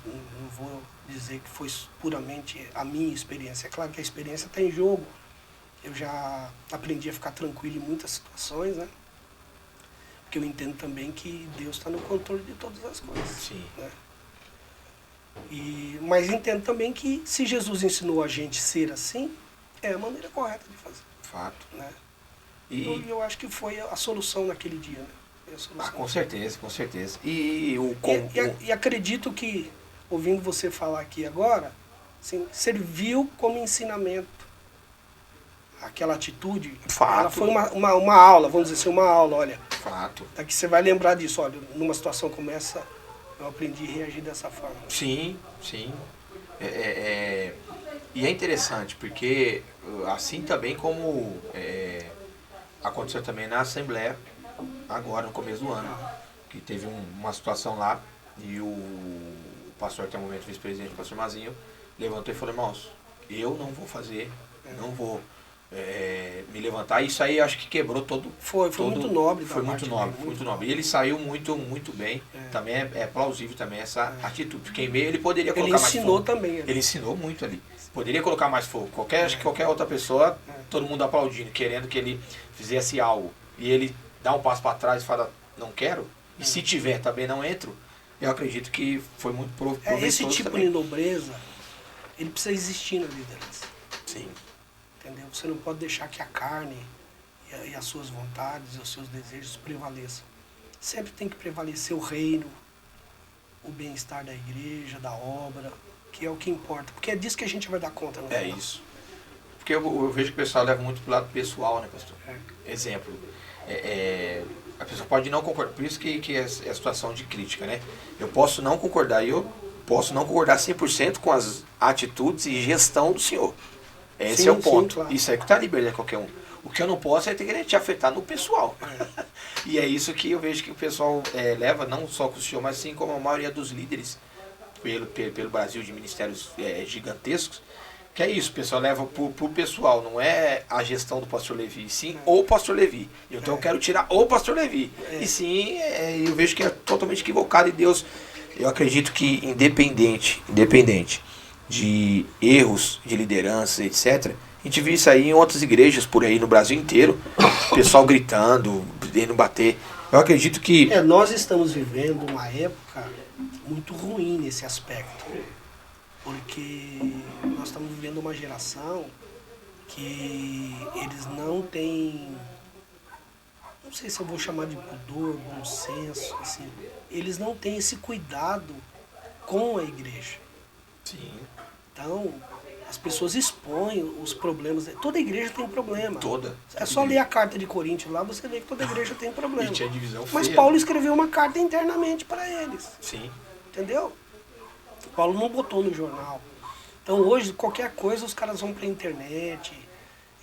vou dizer que foi puramente a minha experiência. É claro que a experiência está em jogo. Eu já aprendi a ficar tranquilo em muitas situações, né? Porque eu entendo também que Deus está no controle de todas as coisas. Sim. Né? Mas entendo também que se Jesus ensinou a gente ser assim, é a maneira correta de fazer. Fato. Né? E Eu acho que foi a solução naquele dia. Né? Foi a solução. com certeza, com certeza. E acredito que, ouvindo você falar aqui agora, assim, serviu como ensinamento. Aquela atitude, Fato. Ela foi uma aula, vamos dizer assim, uma aula, olha. Fato. Daqui você vai lembrar disso, olha, numa situação como essa, eu aprendi a reagir dessa forma. Sim, sim. E é interessante, porque assim também como aconteceu também na Assembleia, agora no começo do ano, que teve uma situação lá e o pastor, até o momento, vice-presidente, o pastor Mazinho, levantou e falou: irmãos, eu não vou fazer, não vou me levantar. Isso aí acho que quebrou todo. Foi muito nobre. Foi muito nobre, muito nobre. E ele saiu muito, muito bem. Também é plausível também essa atitude. Porque em meio ele poderia colocar mais fogo. Ele ensinou também. Ele ensinou muito ali. Poderia colocar mais fogo. Acho que qualquer outra pessoa, todo mundo aplaudindo, querendo que ele fizesse algo. E ele dá um passo para trás e fala: não quero. E se tiver, também não entro. Eu acredito que foi muito proveitoso. Esse tipo também. de nobreza, ele precisa existir na liderança. Sim. Entendeu? Você não pode deixar que a carne e as suas vontades e os seus desejos prevaleçam. Sempre tem que prevalecer o reino, o bem-estar da igreja, da obra, que é o que importa. Porque é disso que a gente vai dar conta. No final. Isso. Porque eu vejo que o pessoal leva muito pro lado pessoal, né, pastor? Exemplo. A pessoa pode não concordar. Por isso que é a situação de crítica, né? Eu posso não concordar. E eu posso não concordar 100% com as atitudes e gestão do senhor. Esse é o ponto. Sim, claro. Isso aí que tá liberado de qualquer um. O que eu não posso é ter que te afetar no pessoal. E é isso que eu vejo que o pessoal leva, não só com o senhor, mas sim como a maioria dos líderes pelo Brasil, de ministérios gigantescos. Que é isso, o pessoal leva pro pessoal, não é a gestão do pastor Levi, sim o pastor Levi. Então eu quero tirar o pastor Levi. E sim, eu vejo que é totalmente equivocado. E Deus, eu acredito que independente de erros de liderança, etc. A gente viu isso aí em outras igrejas por aí no Brasil inteiro, pessoal gritando, indo bater. Eu acredito que... Nós estamos vivendo uma época muito ruim nesse aspecto, porque nós estamos vivendo uma geração que eles não têm, não sei se eu vou chamar de pudor, bom senso, assim, eles não têm esse cuidado com a igreja. Sim. Então, as pessoas expõem os problemas. Toda igreja tem problema. Toda. É só ler a carta de Coríntios lá, você vê que toda igreja tem problema. E tinha divisão Mas feia. Paulo escreveu uma carta internamente para eles. Sim. Entendeu? Paulo não botou no jornal. Então hoje, qualquer coisa, os caras vão para a internet,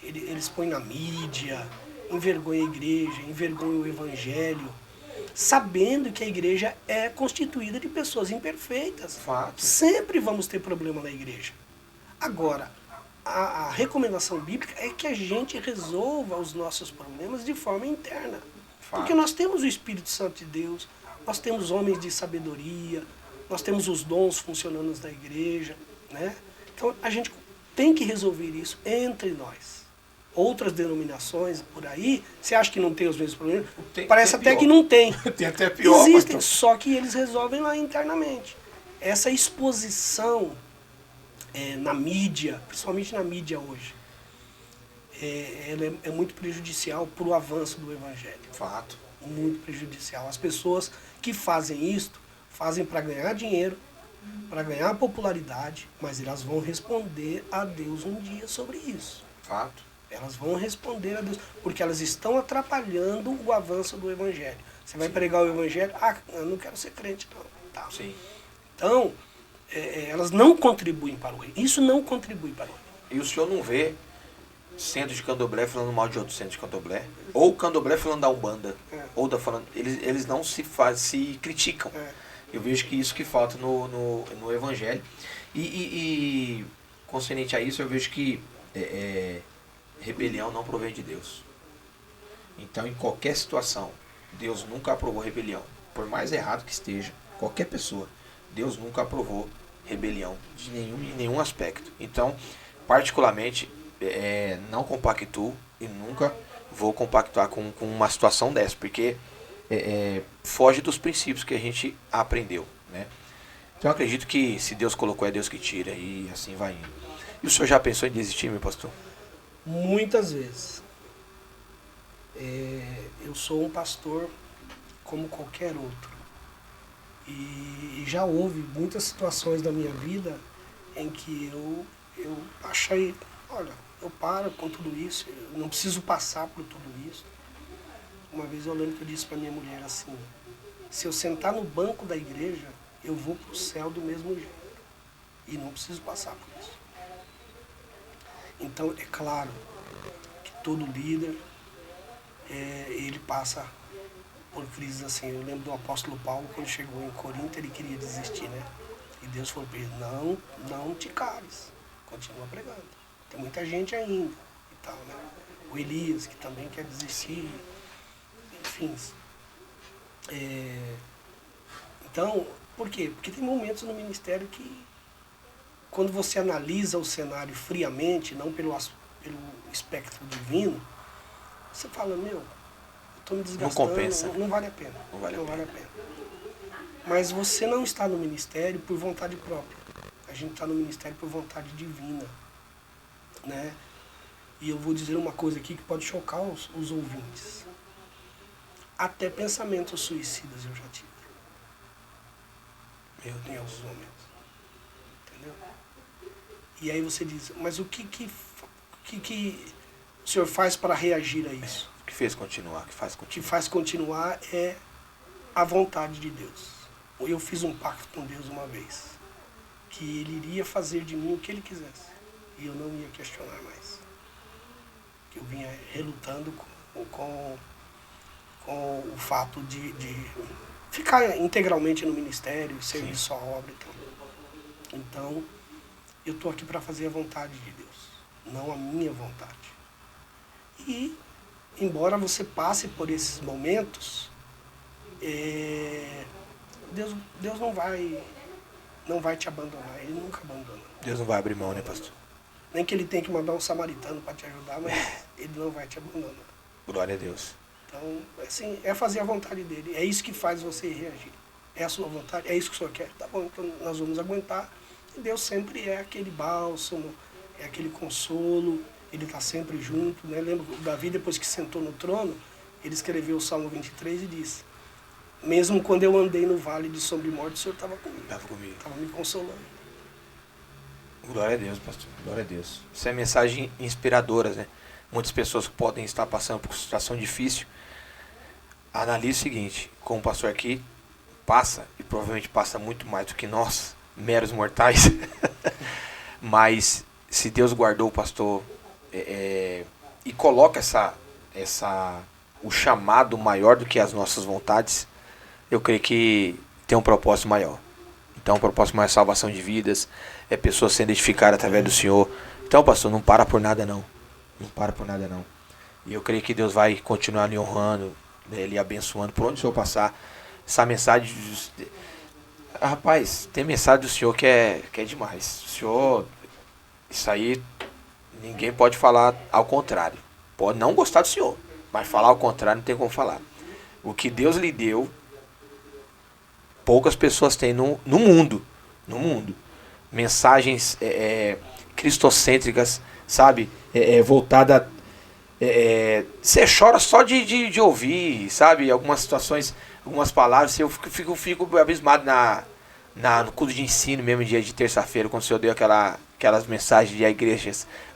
eles põem na mídia, envergonham a igreja, envergonham o evangelho, sabendo que a igreja é constituída de pessoas imperfeitas. Fato. Sempre vamos ter problema na igreja. Agora, a recomendação bíblica é que a gente resolva os nossos problemas de forma interna. Fato. Porque nós temos o Espírito Santo de Deus, nós temos homens de sabedoria, nós temos os dons funcionando na igreja, né? Então a gente tem que resolver isso entre nós. Outras denominações por aí, você acha que não tem os mesmos problemas? Parece até que não tem. Tem até pior. Existem, só que eles resolvem lá internamente. Essa exposição na mídia, principalmente na mídia hoje, ela é muito prejudicial para o avanço do evangelho. Fato. Muito prejudicial. As pessoas que fazem isto, fazem para ganhar dinheiro, para ganhar popularidade, mas elas vão responder a Deus um dia sobre isso. Fato. Elas vão responder a Deus, porque elas estão atrapalhando o avanço do evangelho. Você vai pregar o evangelho, eu não quero ser crente, não. Tá. Sim. Então, elas não contribuem para o reino. Isso não contribui para o reino. E o senhor não vê centro de candomblé falando mal de outro centro de candomblé, ou candomblé falando da Umbanda, ou falando, eles não se criticam. Eu vejo que isso que falta no evangelho. E concernente a isso, eu vejo que rebelião não provém de Deus. Então, em qualquer situação, Deus nunca aprovou rebelião. Por mais errado que esteja, qualquer pessoa, Deus nunca aprovou rebelião de nenhum aspecto. Então, particularmente, não compactuo e nunca vou compactuar com uma situação dessa, porque foge dos princípios que a gente aprendeu, né? Então eu acredito que se Deus colocou é Deus que tira e assim vai indo. E o senhor já pensou em desistir, meu pastor? Muitas vezes. Eu sou um pastor como qualquer outro. E já houve muitas situações da minha vida em que eu achei, olha, eu paro com tudo isso, eu não preciso passar por tudo isso. Uma vez eu lembro que eu disse para minha mulher assim, se eu sentar no banco da igreja, eu vou para o céu do mesmo jeito. E não preciso passar por isso. Então, é claro que todo líder, ele passa por crises assim. Eu lembro do apóstolo Paulo, quando chegou em Corinto, ele queria desistir, né? E Deus falou para ele, não te cales, continua pregando. Tem muita gente ainda e tal, né? O Elias, que também quer desistir, enfim. Então, por quê? Porque tem momentos no ministério que, quando você analisa o cenário friamente, não pelo espectro divino, você fala, meu, estou me desgastando, Não compensa. Não vale a pena. Não vale a pena. Mas você não está no ministério por vontade própria. A gente está no ministério por vontade divina, né? E eu vou dizer uma coisa aqui que pode chocar os ouvintes. Até pensamentos suicidas eu já tive. Em alguns momentos. Entendeu? E aí você diz, mas o que o senhor faz para reagir a isso? O que fez continuar? O que faz continuar é a vontade de Deus. Eu fiz um pacto com Deus uma vez, que Ele iria fazer de mim o que Ele quisesse. E eu não ia questionar mais. Que eu vinha relutando com o fato de ficar integralmente no ministério, servir só a obra e tal. Então, eu estou aqui para fazer a vontade de Deus, não a minha vontade. E, embora você passe por esses momentos, Deus não vai te abandonar, Ele nunca abandona. Deus não vai abrir mão, né, pastor? Nem que Ele tenha que mandar um samaritano para te ajudar, mas Ele não vai te abandonar. Glória a Deus. Então, assim, é fazer a vontade dEle. É isso que faz você reagir. É a sua vontade, é isso que o Senhor quer. Tá bom, então nós vamos aguentar. E Deus sempre é aquele bálsamo, é aquele consolo, Ele está sempre junto, né? Lembra que Davi, depois que sentou no trono, ele escreveu o Salmo 23 e disse, mesmo quando eu andei no vale de sombra e morte, o Senhor estava comigo. Estava comigo. Estava me consolando. Glória a Deus, pastor. Glória a Deus. Isso é mensagem inspiradora, né? Muitas pessoas podem estar passando por situação difícil. Analise o seguinte, como o pastor aqui passa, e provavelmente passa muito mais do que nós, meros mortais, mas se Deus guardou o pastor e coloca o chamado maior do que as nossas vontades, eu creio que tem um propósito maior. Então, o propósito maior é salvação de vidas, é pessoas sendo edificadas através do Senhor. Então, pastor, não para por nada não. Não para por nada não. E eu creio que Deus vai continuar lhe honrando, né, lhe abençoando por onde o Senhor passar. Essa mensagem... Rapaz, tem mensagem do Senhor que é demais. O Senhor... Isso aí, ninguém pode falar ao contrário. Pode não gostar do Senhor, mas falar ao contrário não tem como falar. O que Deus lhe deu, poucas pessoas têm no mundo. No mundo. Mensagens cristocêntricas, sabe? Voltada... Você chora só de ouvir, sabe? Algumas situações, algumas palavras. Eu fico abismado no culto de ensino mesmo, dia de terça-feira, quando o Senhor deu aquelas mensagens de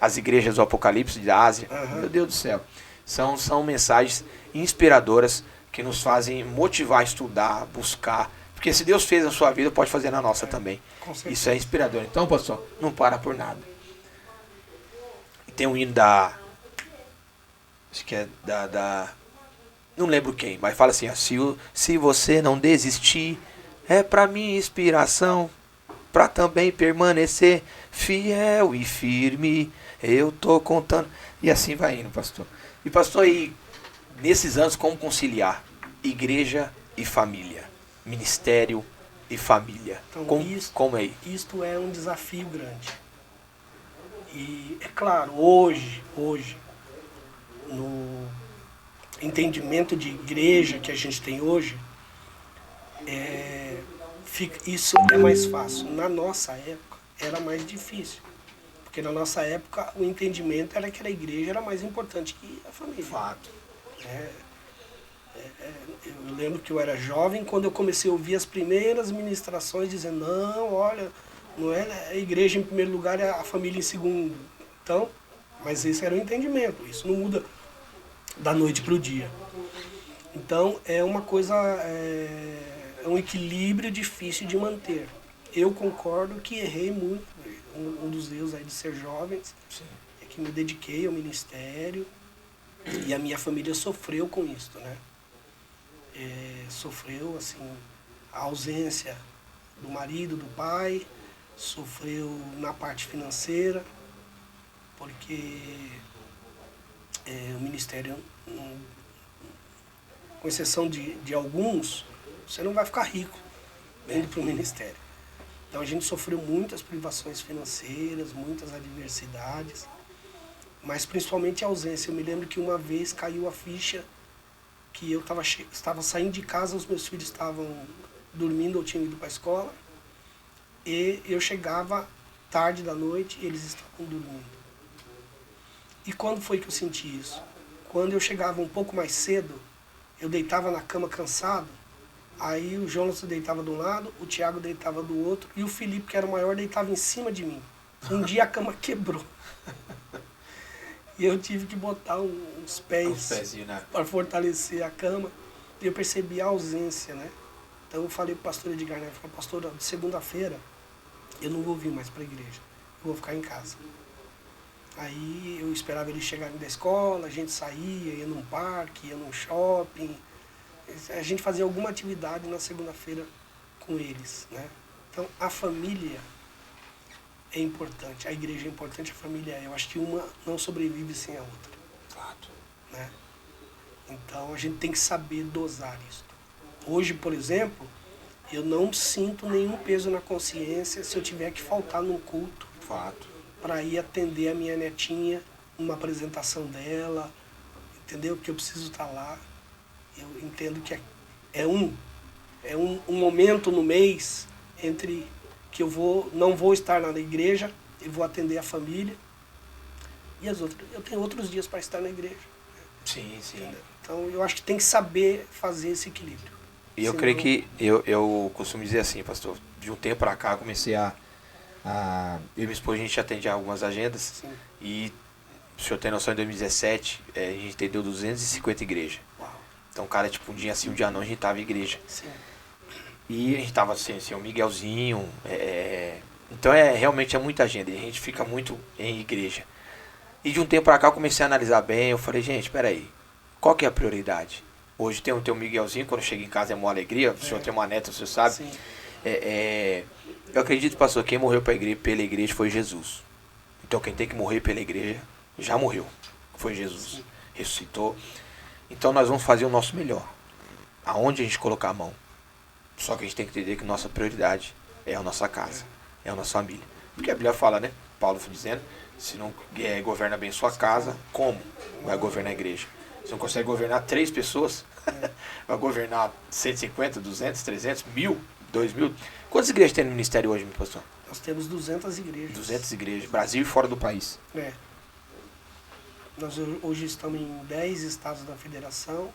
as igrejas do Apocalipse da Ásia. Uhum. Meu Deus do céu. São mensagens inspiradoras que nos fazem motivar a estudar, buscar. Porque se Deus fez na sua vida, pode fazer na nossa também. Isso é inspirador. Então, pastor, não para por nada. E tem um hino acho que é não lembro quem, mas fala assim, ó, se você não desistir, é pra mim inspiração, pra também permanecer fiel e firme, eu tô contando. E assim vai indo, pastor. E pastor, e nesses anos, como conciliar igreja e família? Ministério e família. Então, como é? Isto é um desafio grande. E é claro, hoje, no entendimento de igreja que a gente tem hoje, isso é mais fácil. Na nossa época era mais difícil. Porque na nossa época o entendimento era que a igreja era mais importante que a família. Fato. Eu lembro que eu era jovem quando eu comecei a ouvir as primeiras ministrações dizendo, não, olha, não é a igreja em primeiro lugar, é a família em segundo. Então, mas esse era o entendimento, isso não muda da noite para o dia. Então é uma coisa, é um equilíbrio difícil de manter. Eu concordo que errei muito, um dos erros aí de ser jovens, Sim. é que me dediquei ao ministério e a minha família sofreu com isso, né? Sofreu assim a ausência do marido, do pai, sofreu na parte financeira, porque o ministério, com exceção de alguns, você não vai ficar rico indo para o ministério. Então a gente sofreu muitas privações financeiras, muitas adversidades, mas principalmente a ausência. Eu me lembro que uma vez caiu a ficha que eu estava saindo de casa, os meus filhos estavam dormindo ou tinham ido para a escola, e eu chegava tarde da noite e eles estavam dormindo. E quando foi que eu senti isso? Quando eu chegava um pouco mais cedo, eu deitava na cama cansado, aí o Jonas deitava de um lado, o Tiago deitava do outro, e o Felipe, que era o maior, deitava em cima de mim. Um dia a cama quebrou. E eu tive que botar uns pés para fortalecer a cama. E eu percebi a ausência, né? Então eu falei para o pastor Edgar, né? Eu falei, pastor, de segunda-feira eu não vou vir mais para a igreja. Eu vou ficar em casa. Aí eu esperava eles chegarem da escola, a gente saía, ia num parque, ia num shopping. A gente fazia alguma atividade na segunda-feira com eles, né? Então a família é importante, a igreja é importante, a família é. Eu acho que uma não sobrevive sem a outra. Claro. Né? Então a gente tem que saber dosar isso. Hoje, por exemplo, eu não sinto nenhum peso na consciência se eu tiver que faltar num culto. Fato. Para ir atender a minha netinha, uma apresentação dela, entendeu? Que eu preciso estar lá. Eu entendo que é um momento no mês entre que não vou estar na igreja e vou atender a família, e as outras, eu tenho outros dias para estar na igreja. Sim, sim. Entendeu? Então eu acho que tem que saber fazer esse equilíbrio. E eu creio que, eu costumo dizer assim, pastor, de um tempo para cá eu comecei eu e minha esposa, a gente atende algumas agendas. Sim. E o senhor tem noção, em 2017 a gente atendeu 250 igrejas. Uau. Então, cara, tipo, um dia sim, um dia não, a gente tava em igreja. Sim. E a gente tava assim, o Miguelzinho, então realmente é muita agenda, e a gente fica muito em igreja. E de um tempo para cá eu comecei a analisar bem, eu falei, gente, peraí, qual que é a prioridade? Hoje tem o Miguelzinho, quando chega em casa é uma alegria, o senhor tem uma neta, você sabe. Sim. Eu acredito, pastor, quem morreu pela igreja foi Jesus. Então quem tem que morrer pela igreja já morreu, foi Jesus. Sim. Ressuscitou. Então nós vamos fazer o nosso melhor, aonde a gente colocar a mão. Só que a gente tem que entender que nossa prioridade é a nossa casa, é a nossa família. Porque a Bíblia fala, né? Paulo foi dizendo, se não governa bem sua casa, como vai governar a igreja? Você não consegue governar 3 pessoas, vai governar 150, 200, 300, 1000, 2000. Quantas igrejas tem no ministério hoje, meu pastor? Nós temos 200 igrejas. 200 igrejas, Brasil e fora do país. Nós hoje estamos em 10 estados da federação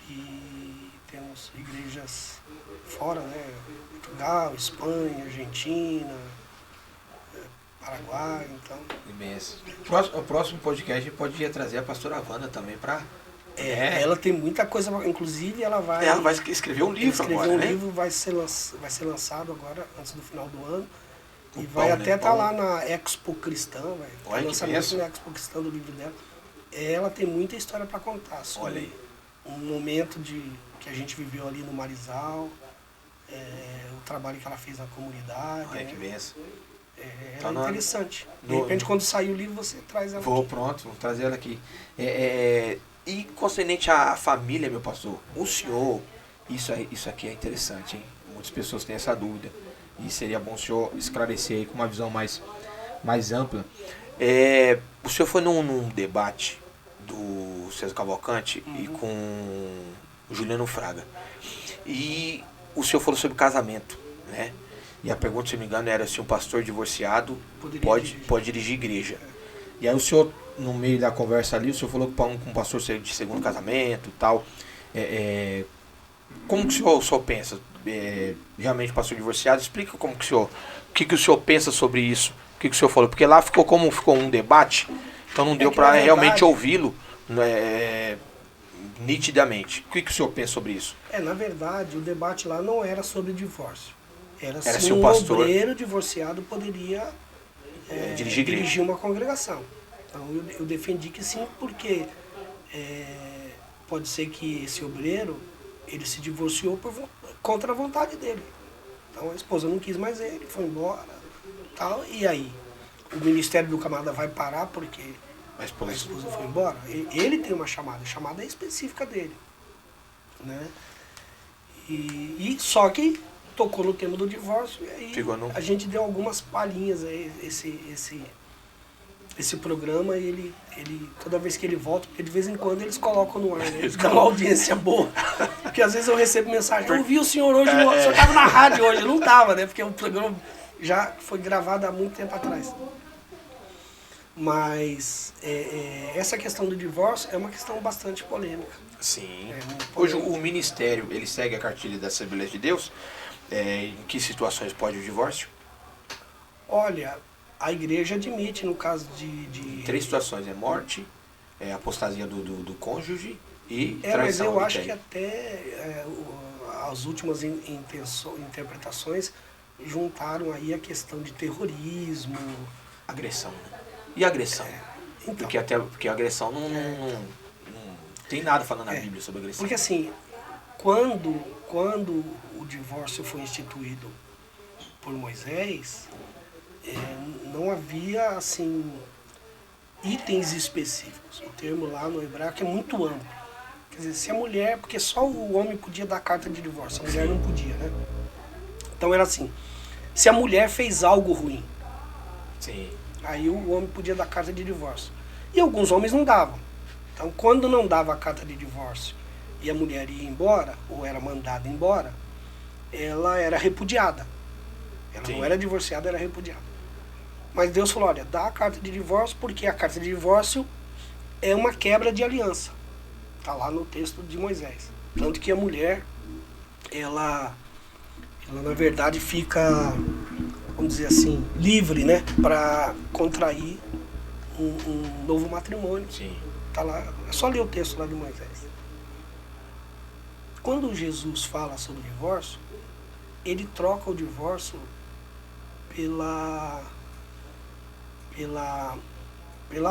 e temos igrejas fora, né? Portugal, Espanha, Argentina, Paraguai, então... Imenso. O próximo podcast a gente pode trazer a pastora Wanda também para... Ela tem muita coisa, inclusive ela vai escrever um livro agora, um né? livro, vai ser lançado agora, antes do final do ano. E vai até estar lá na Expo Cristã, vai lançamento na Expo Cristã do livro dela. Ela tem muita história para contar sobre um momento que a gente viveu ali no Marizal, o trabalho que ela fez na comunidade. Olha que benção. É interessante. De repente, quando sair o livro, você traz ela aqui. Pronto, vou trazer ela aqui. E concernente à família, meu pastor, o senhor, isso aqui é interessante, hein? Muitas pessoas têm essa dúvida. E seria bom o senhor esclarecer aí com uma visão mais ampla. O senhor foi num debate do César Cavalcante e com o Juliano Fraga. E o senhor falou sobre casamento, né? E a pergunta, se não me engano, era se um pastor divorciado pode dirigir igreja. E aí o senhor, no meio da conversa ali, o senhor falou que para um pastor de segundo casamento e tal. Como que o senhor pensa? Realmente pastor divorciado? Explica como que o que o senhor pensa sobre isso. O que o senhor falou? Porque lá ficou um debate, então não deu para realmente ouvi-lo nitidamente. O que o senhor pensa sobre isso? Na verdade, o debate lá não era sobre divórcio. Era se um pastor obreiro divorciado poderia dirigir uma congregação. Então eu defendi que sim, porque pode ser que esse obreiro ele se divorciou contra a vontade dele. Então a esposa não quis mais ele, foi embora, tal, e aí? O ministério do camarada vai parar porque a esposa foi embora? Ele tem uma chamada, a chamada é específica dele. Né? E só que tocou no tema do divórcio, e aí a gente deu algumas palhinhas aí, esse programa, e ele toda vez que ele volta, porque de vez em quando eles colocam no ar, né? Eles dão uma audiência boa. Porque às vezes eu recebo mensagem, eu vi o senhor hoje, o senhor estava na rádio hoje, eu não estava, né? Porque o programa já foi gravado há muito tempo atrás. Mas essa questão do divórcio é uma questão bastante polêmica. Sim. Hoje o ministério, ele segue a cartilha da Assembleia de Deus. Em que situações pode o divórcio? Olha, a igreja admite, no caso de 3 situações, morte, apostasia do cônjuge e traição. Mas eu acho que até as últimas interpretações juntaram aí a questão de terrorismo. Agressão, né? E agressão? Então, porque a agressão não tem nada falando na Bíblia sobre agressão. Porque assim, quando o divórcio foi instituído por Moisés, não havia assim itens específicos. O termo lá no hebraico é muito amplo. Quer dizer, se a mulher, porque só o homem podia dar carta de divórcio, a mulher não podia, né? Então era assim, se a mulher fez algo ruim, aí o homem podia dar carta de divórcio. E alguns homens não davam. Então quando não dava a carta de divórcio e a mulher ia embora, ou era mandada embora, ela era repudiada. Ela não era divorciada, era repudiada. Mas Deus falou, olha, dá a carta de divórcio, porque a carta de divórcio é uma quebra de aliança. Está lá no texto de Moisés. Tanto que a mulher, ela na verdade fica, vamos dizer assim, livre, né, para contrair um novo matrimônio. Tá lá, é só ler o texto lá de Moisés. Quando Jesus fala sobre o divórcio, ele troca o divórcio pela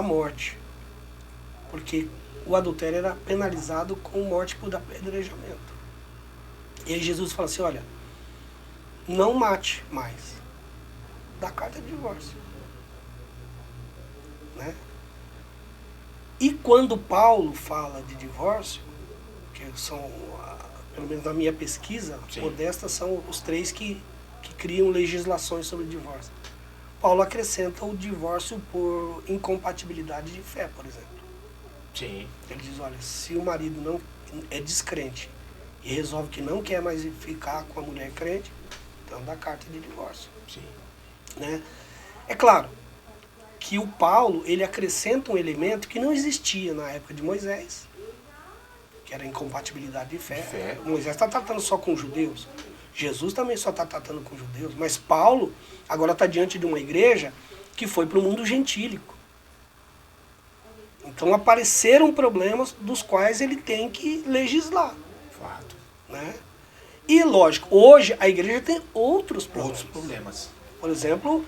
morte. Porque o adultério era penalizado com morte por apedrejamento. E aí Jesus fala assim, olha, não mate mais. Dá carta de divórcio. Né? E quando Paulo fala de divórcio, que são, pelo menos na minha pesquisa, modestas são os 3 que criam legislações sobre divórcio. Paulo acrescenta o divórcio por incompatibilidade de fé, por exemplo. Ele diz, olha, se o marido não é descrente e resolve que não quer mais ficar com a mulher crente, então dá carta de divórcio. Né? É claro que o Paulo, ele acrescenta um elemento que não existia na época de Moisés, que era a incompatibilidade de fé. Moisés está tratando só com judeus. Jesus também só está tratando com judeus. Mas Paulo agora está diante de uma igreja que foi para o mundo gentílico. Então apareceram problemas dos quais ele tem que legislar. Fato. Né? E lógico, hoje a igreja tem outros problemas. Por exemplo,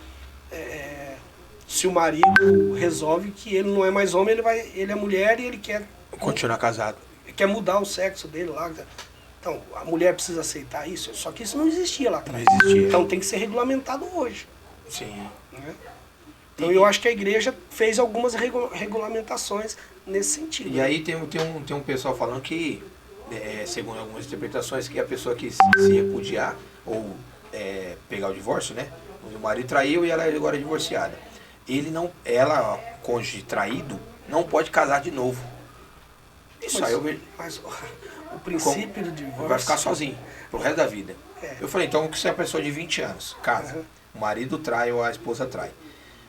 se o marido resolve que ele não é mais homem, ele é mulher e ele quer continuar casado. Ele quer mudar o sexo dele lá. Então, a mulher precisa aceitar isso. Só que isso não existia lá atrás. Não existia. Então tem que ser regulamentado hoje. Sim. Né? Então eu acho que a igreja fez algumas regulamentações nesse sentido. E aí tem um pessoal falando que, segundo algumas interpretações, que a pessoa que se repudiar ou pegar o divórcio, né? O marido traiu e ela agora é divorciada. Ela, cônjuge traído, não pode casar de novo. Isso aí eu vejo. Mas O princípio do divórcio... Vai ficar sozinho, pro resto da vida. Eu falei, então, que você é uma pessoa de 20 anos, casa, o marido trai ou a esposa trai.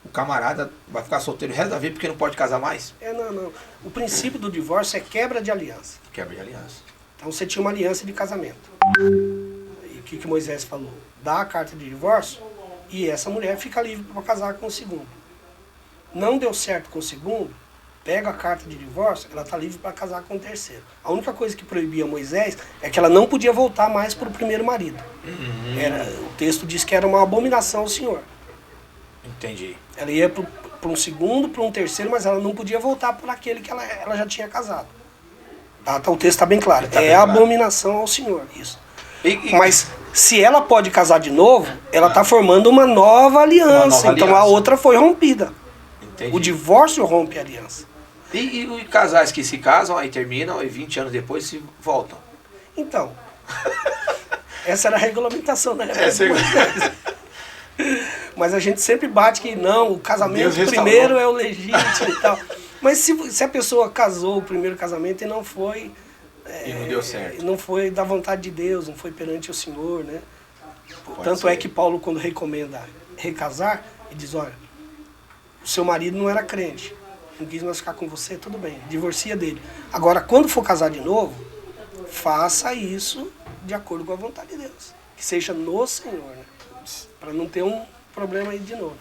O camarada vai ficar solteiro o resto da vida porque não pode casar mais? Não. O princípio do divórcio é quebra de aliança. Quebra de aliança. Então você tinha uma aliança de casamento. E o que Moisés falou? Dá a carta de divórcio e essa mulher fica livre para casar com o segundo. Não deu certo com o segundo, pega a carta de divórcio, ela está livre para casar com o terceiro. A única coisa que proibia Moisés é que ela não podia voltar mais para o primeiro marido. O texto diz que era uma abominação ao Senhor. Entendi. Ela ia para um segundo, para um terceiro, mas ela não podia voltar por aquele que ela já tinha casado. O texto está bem claro. Abominação ao Senhor, isso. Mas se ela pode casar de novo, ela está formando uma nova aliança. Então a outra foi rompida. Entendi. O divórcio rompe a aliança. E casais que se casam, aí terminam, e 20 anos depois se voltam. Então, essa era a regulamentação, né? Mas a gente sempre bate que não, o casamento primeiro é o legítimo e tal. Mas se a pessoa casou o primeiro casamento e não foi... e não deu certo. Não foi da vontade de Deus, não foi perante o Senhor, né? Tanto é que Paulo, quando recomenda recasar, ele diz, olha, o seu marido não era crente, não quis mais ficar com você, tudo bem, divorcia dele. Agora, quando for casar de novo, faça isso de acordo com a vontade de Deus. Que seja no Senhor, né? Para não ter um problema aí de novo.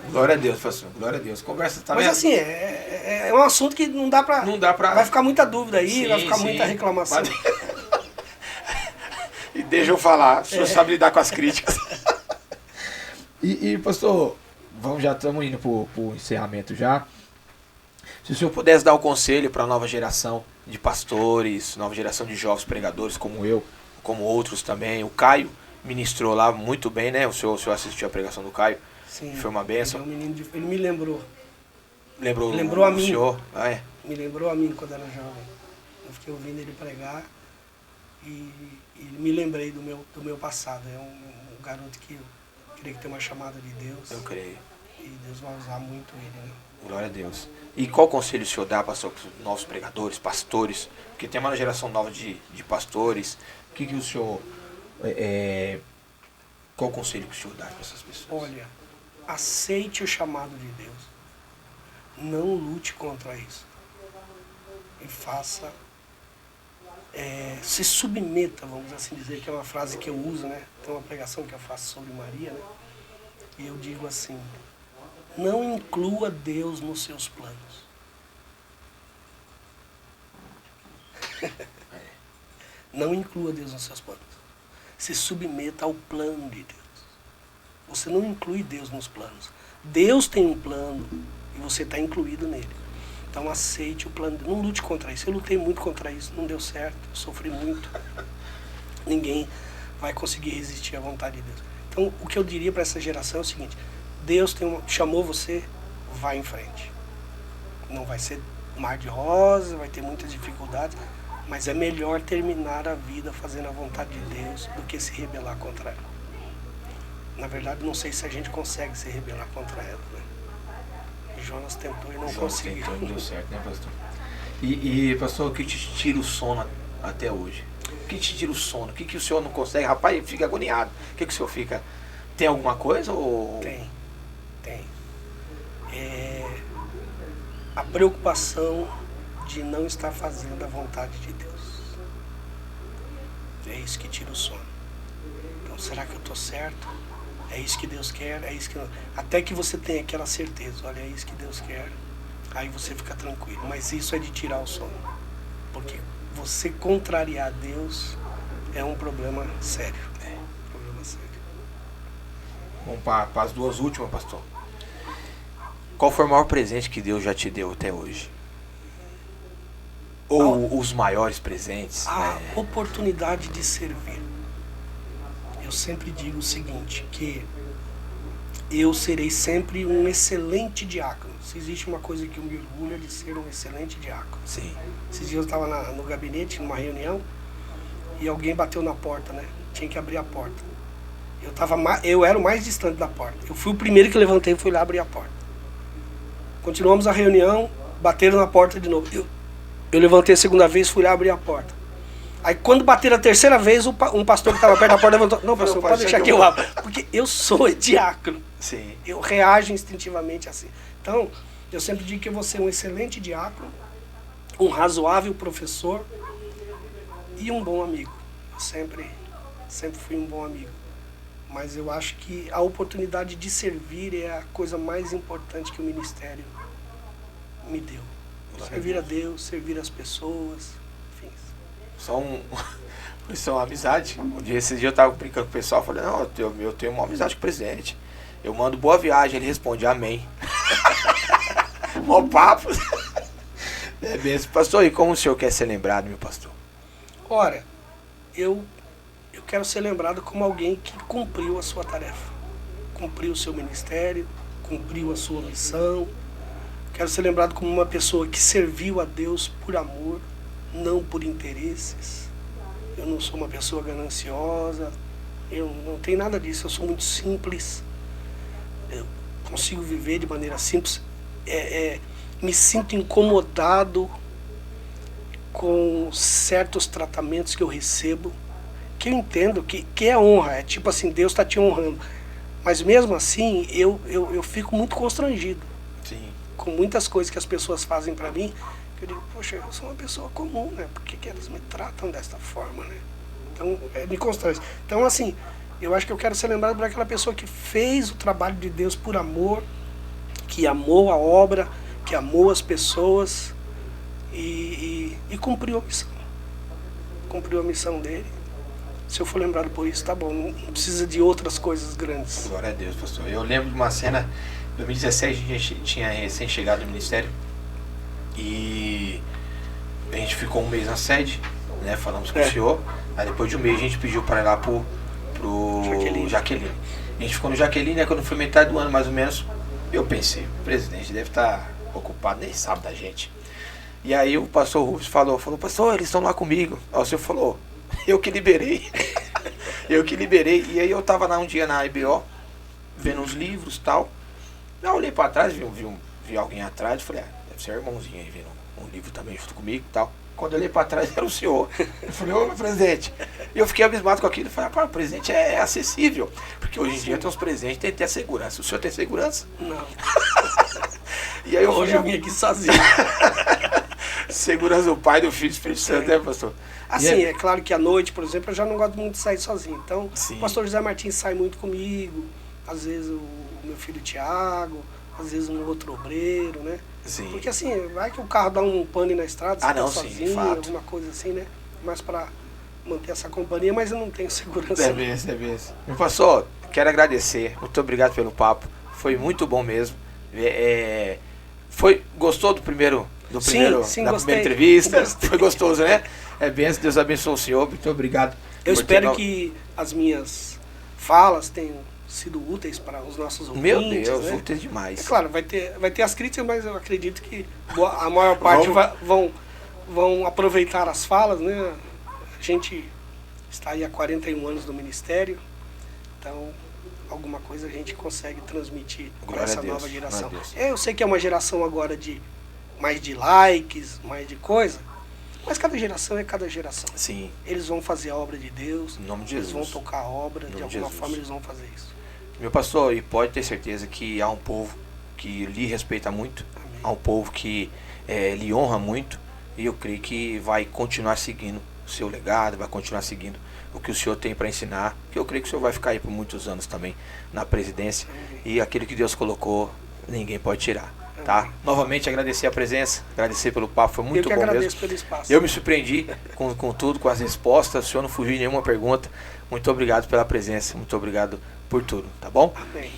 Glória a Deus, pastor. Glória a Deus. Conversa tá. Mas assim, é um assunto que não dá pra... Vai ficar muita dúvida aí, sim, vai ficar muita reclamação. E deixa eu falar, o senhor sabe lidar com as críticas. E pastor, já estamos indo pro encerramento já. Se o senhor pudesse dar um conselho para a nova geração de pastores, nova geração de jovens pregadores como eu, como outros também. O Caio ministrou lá muito bem, né? O senhor assistiu a pregação do Caio. Sim, foi uma bênção. Ele me lembrou. Lembrou a mim. Senhor? Me lembrou a mim quando era jovem. Eu fiquei ouvindo ele pregar e me lembrei do meu passado. É um garoto que eu creio que tem uma chamada de Deus. Eu creio. E Deus vai usar muito ele, né? Glória a Deus. E qual conselho o senhor dá, pastor, para os novos pregadores, pastores? Porque tem uma geração nova de pastores. O que o senhor... qual conselho que o senhor dá para essas pessoas? Olha, aceite o chamado de Deus. Não lute contra isso. E faça... se submeta, vamos assim dizer, que é uma frase que eu uso, né? Tem uma pregação que eu faço sobre Maria, né? E eu digo assim... Não inclua Deus nos seus planos. Não inclua Deus nos seus planos. Se submeta ao plano de Deus. Você não inclui Deus nos planos. Deus tem um plano e você está incluído nele. Então aceite o plano. Não lute contra isso. Eu lutei muito contra isso. Não deu certo. Sofri muito. Ninguém vai conseguir resistir à vontade de Deus. Então o que eu diria para essa geração é o seguinte... Deus chamou você, vai em frente. Não vai ser mar de rosa, vai ter muitas dificuldades, mas é melhor terminar a vida fazendo a vontade de Deus do que se rebelar contra ela. Na verdade, não sei se a gente consegue se rebelar contra ela, né? Jonas tentou e não conseguiu. Tentou e não deu certo, né, pastor? E pastor, o que te tira o sono até hoje? O que te tira o sono? O que o senhor não consegue? Rapaz, fica agoniado. O que o senhor fica... Tem alguma coisa ou... Tem. A preocupação de não estar fazendo a vontade de Deus. É isso que tira o sono. Então, será que eu estou certo? É isso que Deus quer? É isso que não... Até que você tenha aquela certeza, olha, é isso que Deus quer, aí você fica tranquilo. Mas isso é de tirar o sono. Porque você contrariar Deus é um problema sério. Problema sério. Vamos para as duas últimas, pastor. Qual foi o maior presente que Deus já te deu até hoje? Ou os maiores presentes? A oportunidade de servir. Eu sempre digo o seguinte, que eu serei sempre um excelente diácono. Se existe uma coisa que eu me orgulho é de ser um excelente diácono. Sim. Esses dias eu estava no gabinete, numa reunião, e alguém bateu na porta, né? Tinha que abrir a porta. Eu era o mais distante da porta. Eu fui o primeiro que levantei e fui lá abrir a porta. Continuamos a reunião, bateram na porta de novo. Eu levantei a segunda vez e fui lá abrir a porta. Aí quando bater a terceira vez, um pastor que estava perto da porta levantou. Não, pastor, pode deixar que eu abro. Porque eu sou diácono. Sim. Eu reajo instintivamente assim. Então, eu sempre digo que eu vou ser um excelente diácono, um razoável professor e um bom amigo. Eu sempre fui um bom amigo. Mas eu acho que a oportunidade de servir é a coisa mais importante que o ministério me deu. Servir a Deus, servir as pessoas, enfim. Isso é uma amizade. Esse dia eu tava brincando com o pessoal, falei, não, eu tenho uma amizade com o presidente. Eu mando boa viagem, ele responde amém. Mó papo. É mesmo. Pastor, e como o senhor quer ser lembrado, meu pastor? Ora, eu quero ser lembrado como alguém que cumpriu a sua tarefa. Cumpriu o seu ministério, cumpriu a sua missão. Quero ser lembrado como uma pessoa que serviu a Deus por amor, não por interesses. Eu não sou uma pessoa gananciosa, eu não tenho nada disso, eu sou muito simples. Eu consigo viver de maneira simples. Me sinto incomodado com certos tratamentos que eu recebo, que eu entendo que é honra, é tipo assim, Deus está te honrando. Mas mesmo assim, eu fico muito constrangido. Sim. Com muitas coisas que as pessoas fazem para mim, que eu digo, poxa, eu sou uma pessoa comum, né? Por que elas me tratam desta forma, né? Então, me constrange. Então, assim, eu acho que eu quero ser lembrado por aquela pessoa que fez o trabalho de Deus por amor, que amou a obra, que amou as pessoas e cumpriu a missão. Cumpriu a missão dele. Se eu for lembrado por isso, tá bom. Não precisa de outras coisas grandes. Glória a Deus, pastor. Eu lembro de uma cena, em 2017, a gente tinha recém-chegado no ministério e a gente ficou um mês na sede, né? Falamos com o senhor. Aí depois de um mês a gente pediu para ir lá pro Jaqueline. A gente ficou no Jaqueline, né? Quando foi metade do ano, mais ou menos, eu pensei, o presidente deve estar ocupado, nem sabe da gente. E aí o pastor Rubens falou, pastor, eles estão lá comigo. Aí o senhor falou, eu que liberei. Eu que liberei. E aí eu tava lá um dia na IBO, vendo uns livros e tal. Eu olhei para trás, vi alguém atrás, falei, deve ser irmãozinho aí, vendo um livro também junto comigo e tal. Quando eu olhei para trás, era o senhor. Eu falei, ô, meu presidente. E eu fiquei abismado com aquilo. Eu falei, o presidente é acessível. Porque hoje em dia tem uns presidentes que tem que ter segurança. O senhor tem segurança? Não. E aí Hoje eu vim aqui sozinho. Segurança do Pai, do Filho e do Espírito Santo, né, pastor? Assim, é claro que à noite, por exemplo, eu já não gosto muito de sair sozinho. Então, sim, o pastor José Martins sai muito comigo. Às vezes o meu filho Tiago, às vezes um outro obreiro, né? Sim. Porque assim, vai que o carro dá um pane na estrada, você tá sim, sozinho, alguma coisa assim, né? Mas para manter essa companhia, mas eu não tenho segurança. É mesmo. Meu pastor, quero agradecer. Muito obrigado pelo papo. Foi muito bom mesmo. Gostou da primeira entrevista? Gostei. Foi gostoso, né? É benção, Deus abençoe o senhor. Muito obrigado. Eu espero que as minhas falas tenham sido úteis para os nossos ouvintes. Meu Deus, né? úteis demais. É claro, vai ter as críticas, mas eu acredito que a maior parte vão aproveitar as falas, né? A gente está aí há 41 anos no ministério, então alguma coisa a gente consegue transmitir para essa nova geração. Eu sei que é uma geração agora de mais de likes, mais de coisa, mas cada geração é cada geração. Sim. Eles vão fazer a obra de Deus, em nome de Jesus. Eles vão tocar a obra, de alguma forma eles vão fazer isso. Meu pastor, e pode ter certeza que há um povo que lhe respeita muito, amém, há um povo que lhe honra muito, e eu creio que vai continuar seguindo o seu legado, vai continuar seguindo o que o senhor tem para ensinar, que eu creio que o senhor vai ficar aí por muitos anos também na presidência, amém, e aquilo que Deus colocou, ninguém pode tirar. Tá? Novamente agradecer a presença, agradecer pelo papo, foi muito bom mesmo. Eu que agradeço pelo espaço. Eu me surpreendi com tudo, com as respostas, o senhor não fugiu em nenhuma pergunta. Muito obrigado pela presença, muito obrigado por tudo, tá bom? Amém.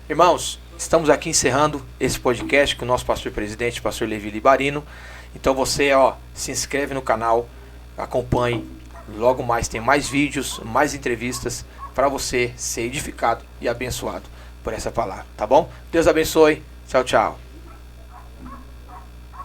Irmãos, estamos aqui encerrando esse podcast com o nosso pastor presidente, pastor Levi Libarino. Então você, se inscreve no canal, acompanhe, logo mais tem mais vídeos, mais entrevistas para você ser edificado e abençoado por essa palavra, tá bom? Deus abençoe, tchau, tchau.